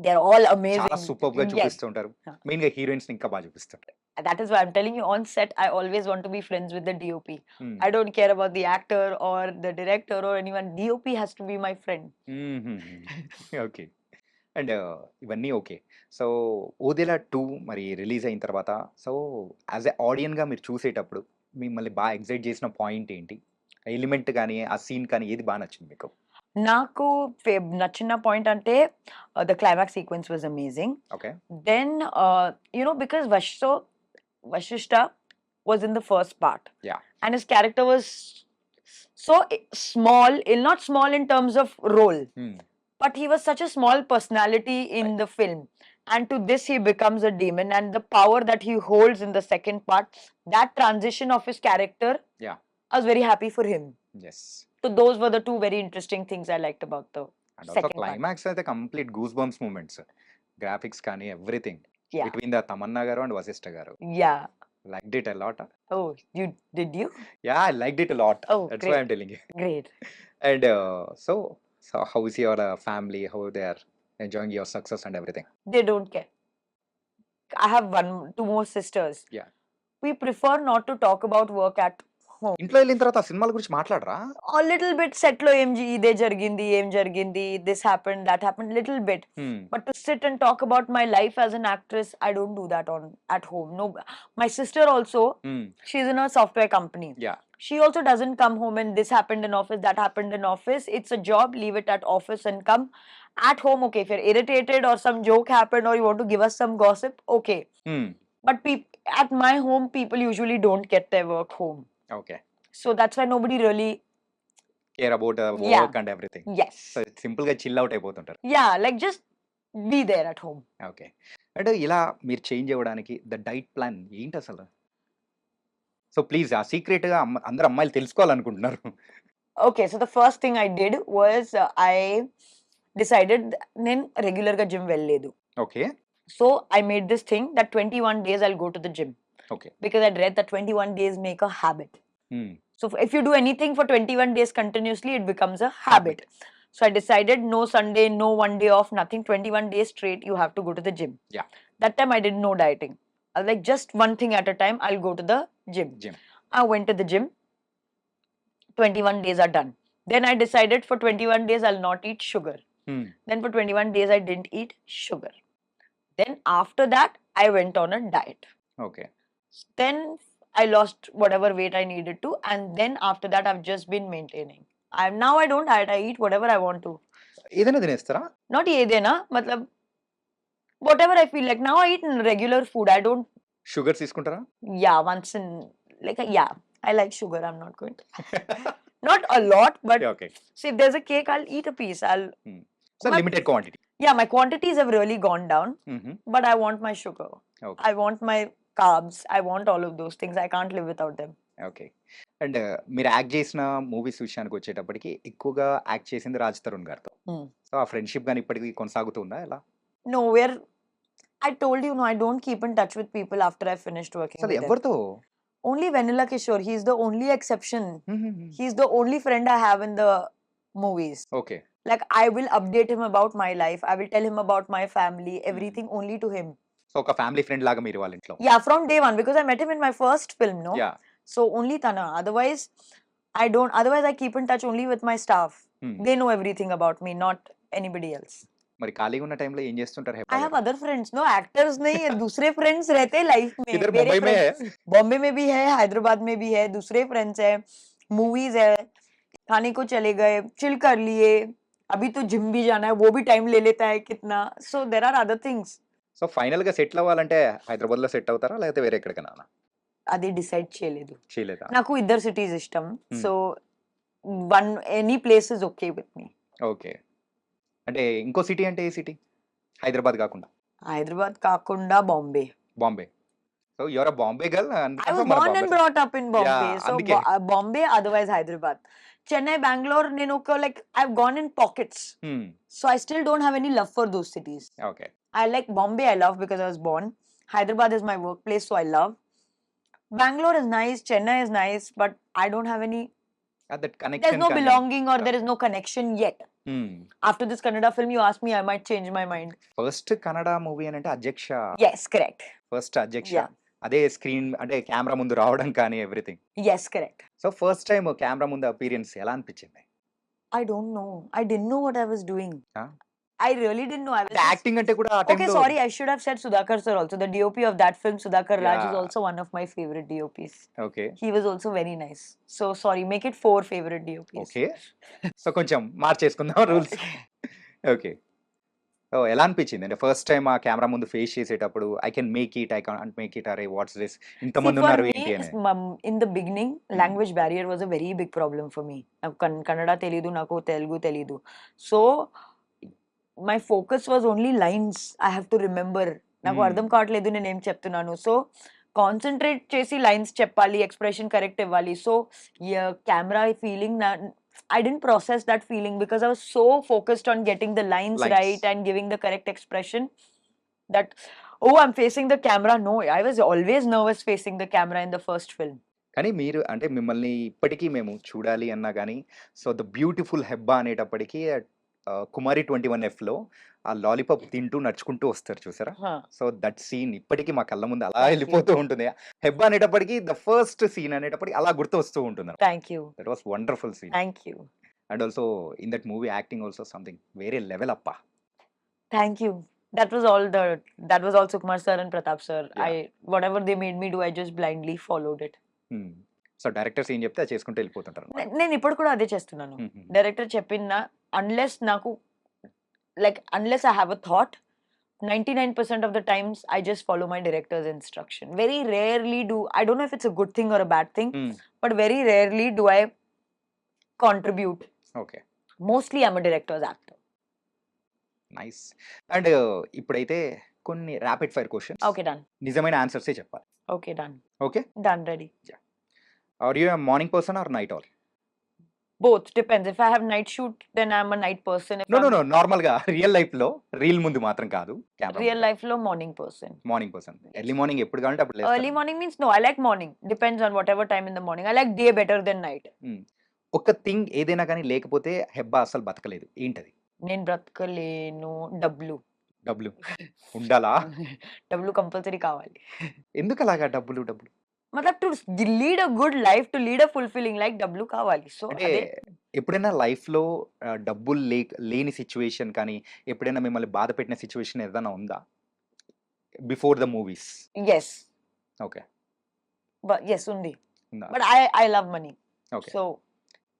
they're all amazing. చాలా super గా చూపిస్తూ ఉంటారు. మెయిన్ గా హీరోయిన్స్ ని ఇంకా బాగా చూపిస్తారు. That is why I'm telling you, on set I always want to be friends with the DOP. I don't care about the actor or the director or anyone. DOP has to be my friend. Okay. And ఇవన్నీ okay. So Odela 2 మరి release అయిన తర్వాత so as a ఆడియన్ గా మీరు చూసేటప్పుడు మిమ్మల్ని బాగా excite చేసిన పాయింట్ ఏంటి? ఎలిమెంట్ కానీ ఆ సీన్ కానీ ఏది బాగా నచ్చింది మీకు? నాకు నచ్చిన పాయింట్ అంటే the climax sequence was amazing. Okay. Then because Vasishta was in the first part. Yeah. And his character was so small, not small in terms of role, but he was such a small personality in the film. And to this, he becomes a demon, and the power that he holds in the second part, that transition of his character, Yeah. I was very happy for him. Yes. So those were the two very interesting things I liked about the And also second part. climax అయితే complete goosebumps moments. Graphics కానీ everything. Yeah. Between the Tamanna garu and Vasishtha garu. Yeah. Liked it a lot. Oh, did you? Yeah, I liked it a lot. Oh, That's great. why I'm telling you. Great. And so how is your family? How they are enjoying your success and everything? They don't care. I have two more sisters. Yeah. We prefer not to talk about work at home. ఇంట్లో వెళ్ళిన తర్వాత ఆ సినిమాల గురించి మాట్లాడరా? A little bit set lo ఇదే జరిగింది, ఏం జరిగింది, this happened, that happened, little bit. But to sit and talk about my life as an actress, I don't do that at home. No, my sister also, she's in a software company. Yeah. She also doesn't come home and this happened in office, that happened in office. It's a job, leave it at office and come. At home, okay, if you're irritated or some joke happened or you want to give us some gossip, okay. But at my home, people usually don't get their work home. Okay. So that's why nobody really care about work and everything. Yes. So simple గా chill out అయిపోతుంటారు. Yeah, like just be there at home. Okay. అంటే ఇలా మీరు change అవ్వడానికి the diet plan ఏంటి అసలు? So please ఆ secret గా అందరు అమ్మాయిలు తెలుసుకోవాలనుకుంటున్నారు. Okay, so the first thing I did was I decided నేను రెగ్యులర్ గా జిమ్ వెళ్ళలేదు. Okay. So I made this thing that 21 days I'll go to the gym. Okay. Because I'd read that 21 days make a habit. So if you do anything for 21 days continuously, it becomes a habit. So I decided no Sunday, no one day off, nothing. 21 days straight, you have to go to the gym. Yeah. That time I did no dieting. I was like, just one thing at a time, I'll go to the gym. I went to the gym. 21 days are done. Then I decided for 21 days, I'll not eat sugar. Then for 21 days, I didn't eat sugar. Then after that, I went on a diet. Okay. Then I lost whatever weight I needed to, and then after that I've just been maintaining. Now I don't diet, I eat whatever I want to. ఏదైనా తినేస్తారా? Not ఏదైనా, matlab whatever I feel like. Now I eat regular food. I don't. Sugar తీసుకుంటారా? Yeah, once in yeah, I like sugar. I'm not going to. Not a lot, but okay. So if there's a cake, I'll eat a piece. So limited quantity. Yeah, my quantities have really gone down, but I want my sugar. Okay. I want my carbs. I want all of those things. I can't live without them. Okay. And మీరు act చేసిన movies విషయానికి వచ్చేటప్పటికి ఎక్కువగా act చేసింది రాజ్ తరుణ్ గారితో. So ఆ friendship గాని ఇప్పటికి కొనసాగుతుందా ఎలా? No, I told you, no, I don't keep in touch with people after I finished working అసలు with them. ఎవరితో? Only Vanilla Kishore. He's the only exception. He's the only friend I have in the movies. Okay. Like I will update him about my life. I will tell him about my family. Everything only to him. So ఒక family friend లాగా మీరు వాళ్ళ ఇంట్లో? Yeah, from day one, because I met him in my first film, no? Yeah. So only Tana. Otherwise, I don't. Otherwise, I keep in touch only with my staff. They know everything about me, not anybody else. మరి ఖాళీగా ఉన్న టైంలో ఏం చేస్తుంటారు? I have other friends, no actors नहीं, दूसरे friends रहते हैं life में. इधर मुंबई में है? बॉम्बे में भी है, हैदराबाद में भी है, दूसरे friends है, movies है, खाने को चले गए, chill कर लिए. अभी तो जिम भी जाना है, वो भी टाइम ले लेता है कितना. So there are other things. So final గా సెటిల్ అవ్వాలంటే హైదరాబాద్ లో సెట్ అవుతారా లేకపోతే వేరే ఎక్కడికైనా? అది డిసైడ్ చేయలేదు. చేయలేదా? నాకు ఇద్దరు సిటీస్ ఇష్టం. So any place is okay with me. Okay. అంటే ఇంకో సిటీ అంటే ఏ సిటీ? హైదరాబాద్ కాకుండా? హైదరాబాద్ కాకుండా Bombay. Bombay. So you're a Bombay girl and I was born and brought up in Bombay. So Bombay, otherwise Hyderabad. Chennai, Bangalore, నేను ఒక like I've gone in pockets. So I still don't have any love for those cities. Okay. I like Bombay, I love because I was born. Hyderabad is my workplace, so I love. Bangalore is nice, Chennai is nice, but I don't have any. That connection. There's no belonging or there is no connection yet. After this Kannada film, you ask me, I might change my mind. First Kannada movie అంటే అధ్యక్ష. Yes, correct. First అధ్యక్ష. అదే screen అంటే camera ముందు రావడం కానీ everything. Yes, correct. So first time camera ముందు appearance ఎలా అనిపించింది? I don't know. I didn't know what I was doing. I really didn't know. I was acting ante kuda aa time okay, sorry, I should have said Sudhakar sir also. The DOP of that film, Sudhakar Raj, is also one of my favorite DOPs. Okay. He was also very nice. So sorry, make it 4 favorite DOPs. Okay. So koncham marchesukundam rules. Okay. ఓహ్! ఎలా అనిపించింది? అంటే first time ఆ camera ముందు face చేసేటప్పుడు I can make it, I can't make it, అరే what's this See, for ఇంతమందున్నారు me, ఏంటి అని. in the beginning, language barrier was a very big problem for me. నాకు కన్నడ తెలీదు, నాకు తెలుగు తెలీదు. So, my focus was only lines I have to remember. నాకు అర్థం కావట్లేదు నేను ఏం చెప్తున్నాను. సో, కాన్సంట్రేట్ చేసి లైన్స్ చెప్పాలి, ఎక్స్ప్రెషన్ కరెక్ట్ ఇవ్వాలి. So, camera feeling I didn't process that feeling because I was so focused on getting the lines right and giving the correct expression that, oh, I'm facing the camera. No, I was always nervous facing the camera in the first film. కానీ మీరు అంటే మిమ్మల్ని ఇప్పటికీ మేము చూడాలి అన్నా గానీ, so 'the beautiful Hebah' అనేటప్పటికి కుమారి 21Fలో ఆ లాలీపాప్ తింటూ నడుచుకుంటూ వస్తారు చూసారా? Huh. సో దట్ సీన్ ఇప్పటికి మా కళ్ళ ముందు అలా Thank you. ఎళ్ళిపోతూ ఉంటుంది. హెబ్బా అనేటప్పటికి ద ఫస్ట్ సీన్ అనేటప్పటికి అలా గుర్తొస్తూ ఉంటుంది. Thank you. That was wonderful scene. Thank you. And also in that movie acting also something వేరే లెవెల్ అప్పా. Thank you. That was all Sukumar sir and Pratap sir. Yeah. Whatever they made me do, I just blindly followed it. So directors ఏం చెప్తే అది చేసుకుంటూ వెళ్ళిపోతుంటారు. నేను ఇప్పుడు కూడా అదే చేస్తున్నాను. డైరెక్టర్ చెప్పిన unless I have a thought, 99% of the times I just follow my director's instruction. Very rarely I don't know if it's a good thing or a bad thing, but very rarely do I contribute. Okay. Mostly I'm a director's actor. Nice. And ఇప్పుడైతే కొన్ని rapid fire questions. Okay, done. నిజమైన ఆన్సర్సే చెప్పాలి. Okay, done. Okay. Done, ready. Are you a morning person or night owl? Both, depends. If I have night shoot, then I'm a night person. If no I'm normal గా real life లో reel ముందు మాత్రం కాదు. real life lo morning person. Morning person. Early morning ఎప్పుడు కావాలంటే అప్పుడు లేస్తారు. Early morning means no, I like morning. Depends on whatever time in the morning. I like day better than night. ఒక thing ఏదైనా కానీ లేకపోతే హెబ్బా అసలు బతకలేదు. ఏంటది? నేను బ్రతకలేను. డబ్బులు ఉండాలా? డబ్బులు కంపల్సరీ కావాలి. ఎందుకు అలాగా డబ్బులు? మతలబ్ to lead a good life, to lead a fulfilling life డబ్బులు కావాలి. సో అంటే ఎప్పుడైనా లైఫ్ లో డబ్బులు లేని సిచ్యువేషన్ కానీ ఎప్పుడైనా మిమ్మల్ని బాధ పెట్టిన సిచ్యువేషన్ ఏదైనా ఉందా before the movies? Yes. Okay. Yes ఉంది. But I love money. Okay. So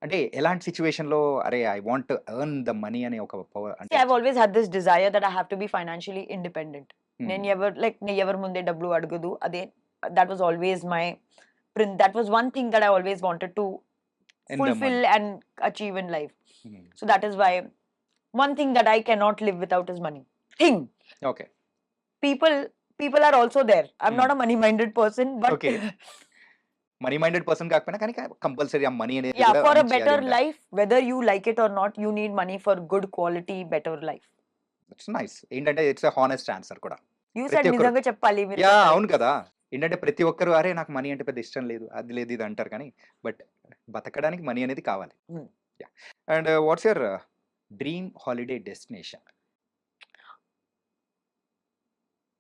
అంటే ఎలాంటి సిచ్యువేషన్ లో అరే I want to earn the money అనే ఒక పవర్ అంటే I've always had this desire that I have to be financially independent. నేను ఎవరి ముందే డబ్బులు అడగదు. అదే that was always that was one thing that I always wanted to fulfill and achieve in life. So that is why one thing that I cannot live without is money. Okay. People are also there. I'm not a money minded person, but Okay. Money minded person కాకపోయినా కానీ compulsory ఆ money అనేది yeah, for a better life, whether you like it or not, you need money for good quality better life. It's nice. ఏంటంటే it's a honest answer కూడా. You said నిజంగా చెప్పాలి మీరు. Yeah అవును కదా. ఏంటంటే ప్రతి ఒక్కరు అరే నాకు మనీ అంటే పెద్ద ఇష్టం లేదు, అది లేదు, ఇది అంటారు కానీ బట్ బతకడానికి మనీ అనేది కావాలి. And what's your dream holiday destination?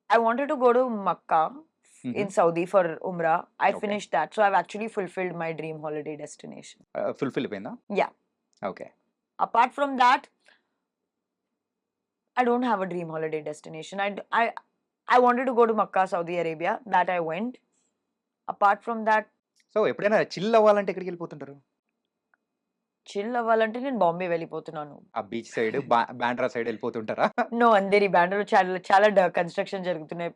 I wanted to go to Makkah in Saudi for Umrah. I finished that. So I've actually fulfilled my dream holiday destination. Fulfil అయిపోయిందా? Yeah. Okay. Apart from that, I don't have a dream holiday destination. I wanted to go to Makkah, Saudi Arabia. That I went. Apart from that, so ఎప్పుడైనా chill అవ్వాలంటే ఎక్కడికి వెళ్ళిపోతుంటారు? Chill అవ్వాలంటే నేను బాంబే వెళ్ళిపోతున్నాను. ఆ beach side Bandra side వెళ్ళిపోతుంటారా? No, అందరి బాండ్రాలో చాలా కన్స్ట్రక్షన్ జరుగుతున్నాయి.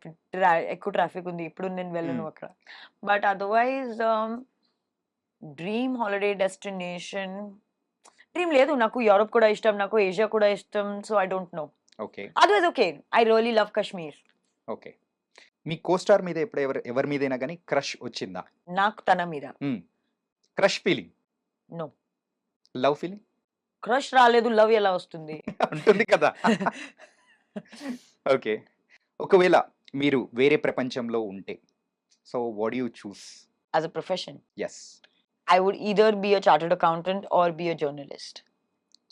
ఎక్కువ ట్రాఫిక్ ఉంది. ఇప్పుడు నేను వెళ్ళను అక్కడ. But otherwise dream holiday destination dream లేదు. నాకు యూరోప్ కూడా ఇష్టం, నాకు ఏషియా కూడా ఇష్టం. So I don't no. Okay. Otherwise okay. I really love Kashmir. Okay. Me co-star మీద ఎప్పుడు ఎవరి మీదైనా కానీ క్రష్ వచ్చిందా? నాకు తన మీద. Crush feeling? No. Love feeling? Crush రాలేదు, లవ్ ఎలా వస్తుంది? ఉంటుంది కదా. ఓకే. ఒకవేళ మీరు వేరే ప్రపంచంలో ఉంటే so what do you choose as a profession? yes. I would either be a chartered accountant or be a journalist.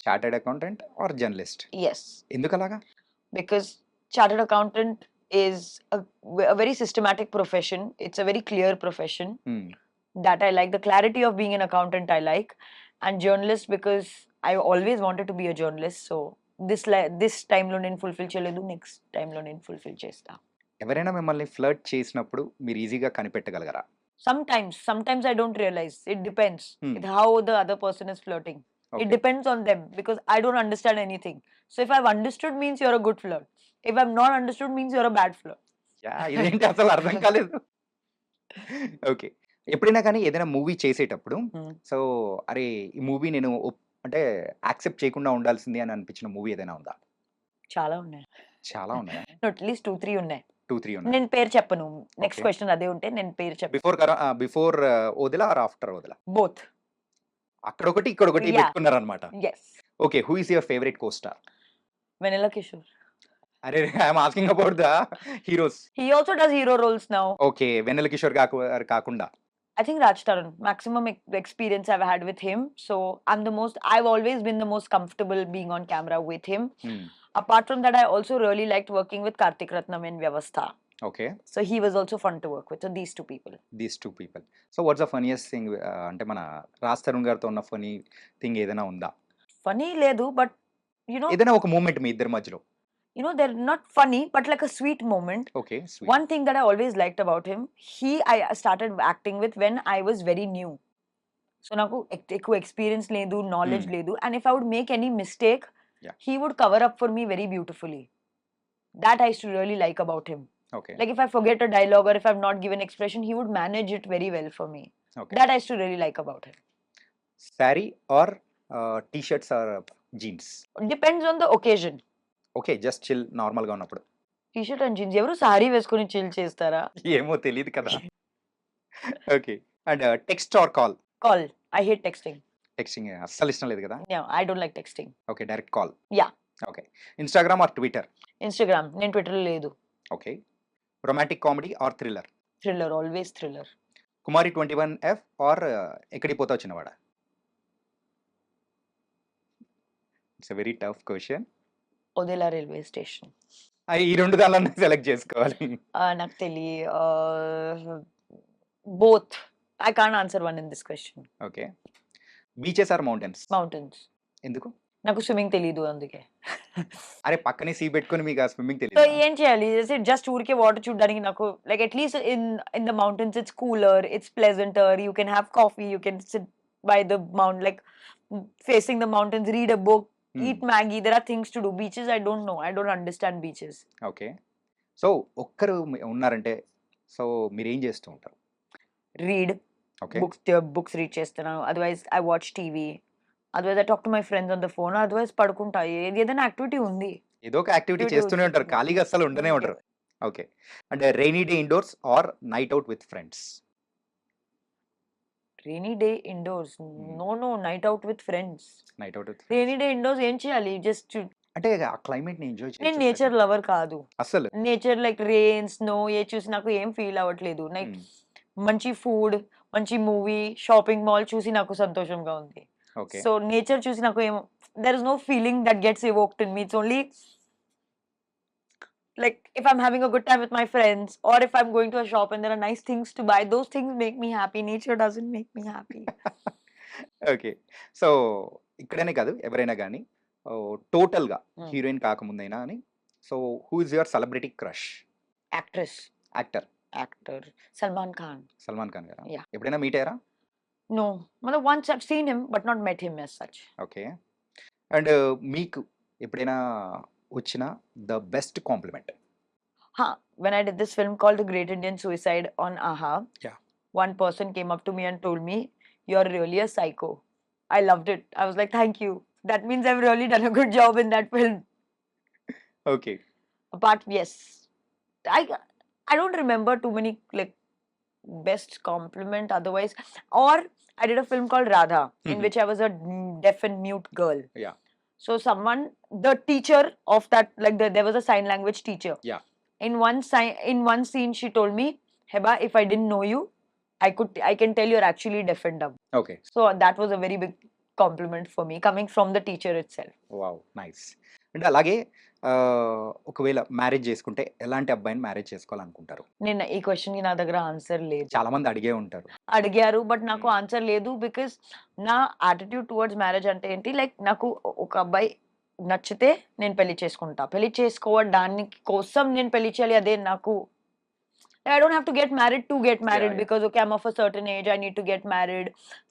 Chartered accountant are journalist? Yes. ఎందుకు అలాగా? Because chartered accountant is a very systematic profession. It's a very clear profession that I like. The clarity of being an accountant I like. And journalist because I always wanted to be a journalist. So this time lo నేను fulfill చేయలేదు, next time లో నేను fulfill చేస్తా. ఎవరైనా మిమ్మల్ని flirt చేసినప్పుడు మీరు ఈజీగా కనిపెట్టగలరా? Sometimes I don't realize. It depends with how the other person is flirting. It depends on them because I don't understand anything. So if I've understood means you're a good flirt. If I've not understood means you're a bad flirt. ఇదేంటి అసలు అర్థం కాలేదు. Okay. ఎప్పుడైనా కానీ ఏదైనా movie చేసేటప్పుడు so అరే ఈ మూవీ నేను అంటే యాక్సెప్ట్ చేయకుండా ఉండాల్సింది అని అనిపించిన మూవీ ఏదైనా ఉందా? చాలా ఉన్నాయి. చాలా ఉన్నాయా? అట్లీస్ట్ 2-3 ఉన్నాయి. 2-3 ఉన్నాయి. నేను పేరు చెప్పను. నెక్స్ట్ క్వశ్చన్ అదే ఉంటే నేను పేరు చెప్పను. Before Odela or after Odela? Both. అక్కడొకటి ఇక్కడొకటి పెట్టుకున్నారన్నమాట. yes. Okay. Who is your favourite co star? Vennela Kishore. అరే I'm asking about the heroes. He also does hero roles now. Okay. Vennela Kishore కాకుండా I think Raj Taran. Maximum experience I've had with him. So I've always been the most comfortable being on camera with him. Apart from that, I also really liked working with Karthik Ratnam in Vyavastha. Okay. So he was also fun to work with. So these two people. So what's the funniest thing? అంటే మన రాజ్ తరుణ్ గారితో ఉన్న funny thing ఏదైనా ఉందా? Funny లేదు, but ఏదైనా ఒక moment మీ ఇద్దరి మధ్యలో. They're not funny, but like a sweet moment. Okay, sweet. One thing that I always liked about him, I started acting with when I was very new. So naku ekku experience ledu, knowledge ledu, and if I would make any mistake, he would cover up for me very beautifully. That I used to really like about him. Okay. Like if I forget a dialogue or if I've not given expression, he would manage it very well for me. Okay. That I used to really like about him. Saree or t-shirts or jeans? Depends on the occasion. Okay. Just chill నార్మల్గా ఉన్నప్పుడు. T-shirt and jeans. ఎవరు సారీ వేసుకొని chill చేస్తారా? ఏమో తెలియదు కదా. Okay. And text or call? Call. I hate texting. Texting అస్సలు ఇష్టం లేదు కదా? I don't like texting. Okay. Direct call. Yeah. Okay. Instagram or Twitter? Instagram. నేను ట్విట్టర్‌లో లేదు. Okay. Romantic comedy or thriller? Thriller. Always thriller. Kumari 21F or ఎక్కడికి పోతావు చిన్నవాడ? It's a very tough question. Odela railway station. ఈ రెండు దానిలో సెలెక్ట్ చేసుకోవాలి. నాకు both. I can't answer one in this question. Okay. Beaches or mountains? Mountains. ఎందుకు? నాకు స్విమ్మింగ్ తెలీదు అందుకే. అరే పక్కనే సీ పెట్టుకొని మీకు ఆ స్విమ్మింగ్ సో తెలియదు. ఏం చేయాలి? జస్ట్ ఊరికే వాటర్ చూడడానికి నాకు like at least in the mountains it's cooler, it's pleasanter, you can have coffee, you can sit by the mount like facing the mountains, read a book, eat Maggie. There are things to do. Beaches I don't know. I don't understand beaches. Okay. So ఒక్కరు ఉన్నారంటే so మీరు ఏం చేస్తూ ఉంటారు? Read. Okay. Books read చేస్తాను. Otherwise I watch TV. Otherwise I talk to my friends on the phone. Otherwise పడుకుంటా. ఏదైనా activity ఉంది. ఏదో ఒక యాక్టివిటీ చేస్తూనే ఉంటారు. ఖాళీగా అస్సలు ఉండనే ఉండరు. ఓకే. అంటే rainy day indoors or night out with friends? Rainy day indoors. No, night out with friends. Night out with Rainy day indoors ఏం చేయాలి? జస్ట్ అంటే ఆ క్లైమేట్ ని ఎంజాయ్ నేను నేచర్ లవర్ కాదు అసలు. నేచర్ లైక్ రెయిన్, స్నో ఏ చూసి నాకు ఏం ఫీల్ అవ్వట్లేదు. లైక్ మంచి ఫుడ్, మంచి మూవీ, షాపింగ్ మాల్ చూసి నాకు సంతోషంగా ఉంది. ఓకే. సో నేచర్ చూసి నాకు ఏం there is no feeling that gets evoked in me. It's only like if I'm having a good time with my friends or if I'm going to a shop and there are nice things to buy, those things make me happy. Nature doesn't make me happy. Okay. So ఇక్కడనే కాదు ఎవరైనా కానీ టోటల్గా heroine కాకముందైనా అని so who is your celebrity crush? Actress. Actor Salman Khan. Salman Khan గారా? Yeah. ఎప్పుడైనా meet అయ్యారా? No, well, once I've seen him but not met him as such. Okay. And మీకు ఎప్పుడైనా వచ్చిన the best compliment? When I did this film called The Great Indian Suicide on AHA, Yeah. one person came up to me and told me, "You're really a psycho." I loved it. I was like, "Thank you. That means I've really done a good job in that film." Okay. But yes, I don't remember too many like best compliment otherwise. Or I did a film called Radha, in which I was a deaf and mute girl. Yeah. So the teacher of that, like there was a sign language teacher. Yeah. In one scene, she told me, "Hebah, if I didn't know you, I can tell you're actually deaf and dumb." Okay. So that was a very big compliment for me coming from the teacher itself. Wow, nice. అంటే అలాగే ఒకవేళ marriage చేసుకుంటే ఎలాంటి అబ్బాయిని marriage చేసుకోవాలనుకుంటారు? నేను ఈ question కి నా దగ్గర ఆన్సర్ లేదు. చాలా మంది అడిగే ఉంటారు. అడిగారు బట్ నాకు ఆన్సర్ లేదు. బికాస్ నా యాటిట్యూడ్ టువర్డ్స్ మ్యారేజ్ అంటే ఏంటి, లైక్ నాకు ఒక అబ్బాయి నచ్చితే నేను పెళ్లి చేసుకుంటా. పెళ్లి చేసుకోవడానికి కోసం నేను పెళ్లి చేయాలి, అదే నాకు. I don't have to get married to get married. Yeah. Because okay, I'm of a certain age, I need to get married.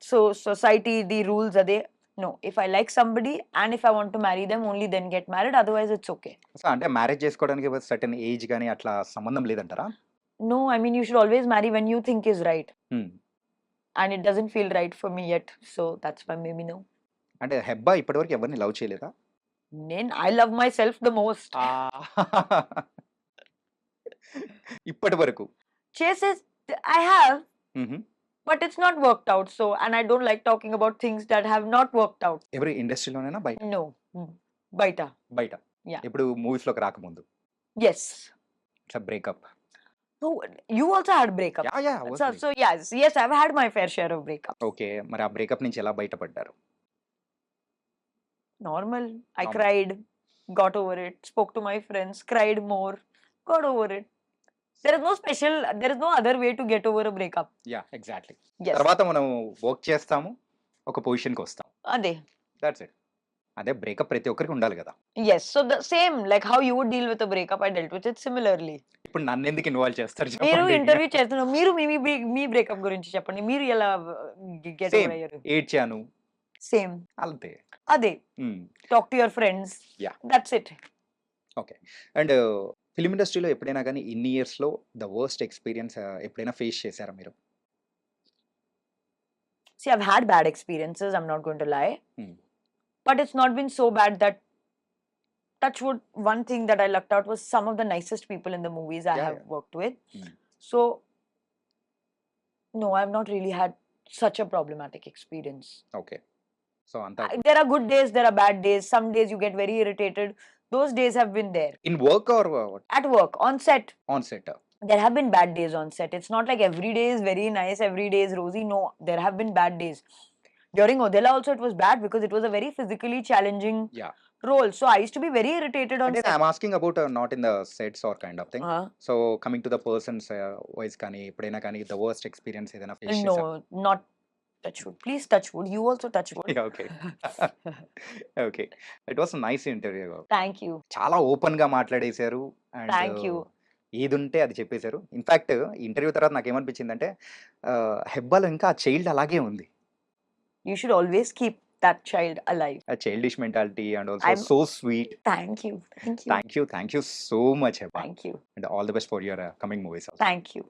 So society, the rules are there. No, if I like somebody and if I want to marry them, only then get married. Otherwise, it's okay. So అంటే marriage చేసుకోవడానికి certain age గాని అట్లా సంబంధం లేదంటారా? No, I mean, you should always marry when you think is right. హ్మ్. And it doesn't feel right for me yet. So that's why maybe no. అంటే హెబ్బా ఇప్పటివరకు ఎవరిని లవ్ చేయలేదా? I love myself the most. ఇప్పటి వరకు. Chases, I have, హుహు. but it's not worked out. So, and I don't like talking about things that have not worked out. ఎవరి ఇండస్ట్రీలోనేనా బయట? No. Baita. బయట. Yeah. ఇప్పుడు మూవీస్‌లోకి రాకముందు. Yes. ఇట్లా breakup. No, you also had breakup. Yeah! So yes, I've had my fair share of breakup. Okay. మరి ఆ breakup నుంచి ఎలా బయటపడ్డారు? Normal. I Normal. cried, got over it, spoke to my friends, cried more, got over it. There is no other way to get over a breakup. Yeah! Exactly. Yes. తర్వాత మనం work చేస్తాము. ఒక పొజిషన్‌కి వస్తాం. Ade. That's it. అదే breakup ప్రతి ఒక్కరికి ఉండాలి కదా! Yes. So the same, like how you would deal with a breakup, I dealt with it similarly. ఇప్పుడు నన్నెందుకు ఇన్వాల్వ్ చేస్తారు మీరు చెప్పండి? ఇంటర్వ్యూ చేస్తున్నారు. మీరు మీ బ్రేకప్ గురించి చెప్పండి. మీరు ఎలా గెట్ సేమ్ ఓవర్ అయ్యారు? ఏడ్చాను. సేమ్. అంతే. అదే. హ్మ్. Talk to your friends. Yeah. That's it. Okay. And film ఇండస్ట్రీలో ఎప్పుడైనా గాని ఇన్ని ఇయర్స్‌లో ద వర్స్ట్ ఎక్స్‌పీరియన్స్ ఎప్పుడైనా ఫేస్ చేసారా మీరు? See, I've had bad experiences, I'm not going to lie. Hmm. But it's not been so bad that touch wood, one thing that I lucked out was some of the nicest people in the movies I Yeah, have yeah. worked with. Hmm. So no, I've not really had such a problematic experience. Okay. So అంతా There are good days, there are bad days. Some days you get very irritated. Those days have been there. In work or what? At work, on set, on set. there have been bad days on set. It's not like every day is very nice, every day is rosy. No, there have been bad days. During Odella also it was bad because it was a very physically challenging yeah! role. So I used to be very irritated on అంటే set. I'm asking about not in the sets or kind of thing. Uh, so coming to the persons wise కానీ ఎప్పుడైనా కానీ the worst experience ఏదైనా face చేసారా? no, not touch wood. Please touch wood. You also touch wood. Yeah, okay. Okay. It was nice interview. Thank you. చాలా ఓపెన్‌గా మాట్లాడేశారు. And Thank you. ఏదుంటే అది చెప్పేశారు. ఇన్‌ఫాక్ట్ ఇంటర్వ్యూ తర్వాత నాకేమనిపించిందంటే హెబ్బాలో ఇంకా ఆ చైల్డ్ అలాగే ఉంది. You should always keep that child alive. ఆ childish mentality and also I'm- so sweet. Thank you. Thank you. Thank you so much Hebba. Thank you. And all the best for your coming movies also. Thank you.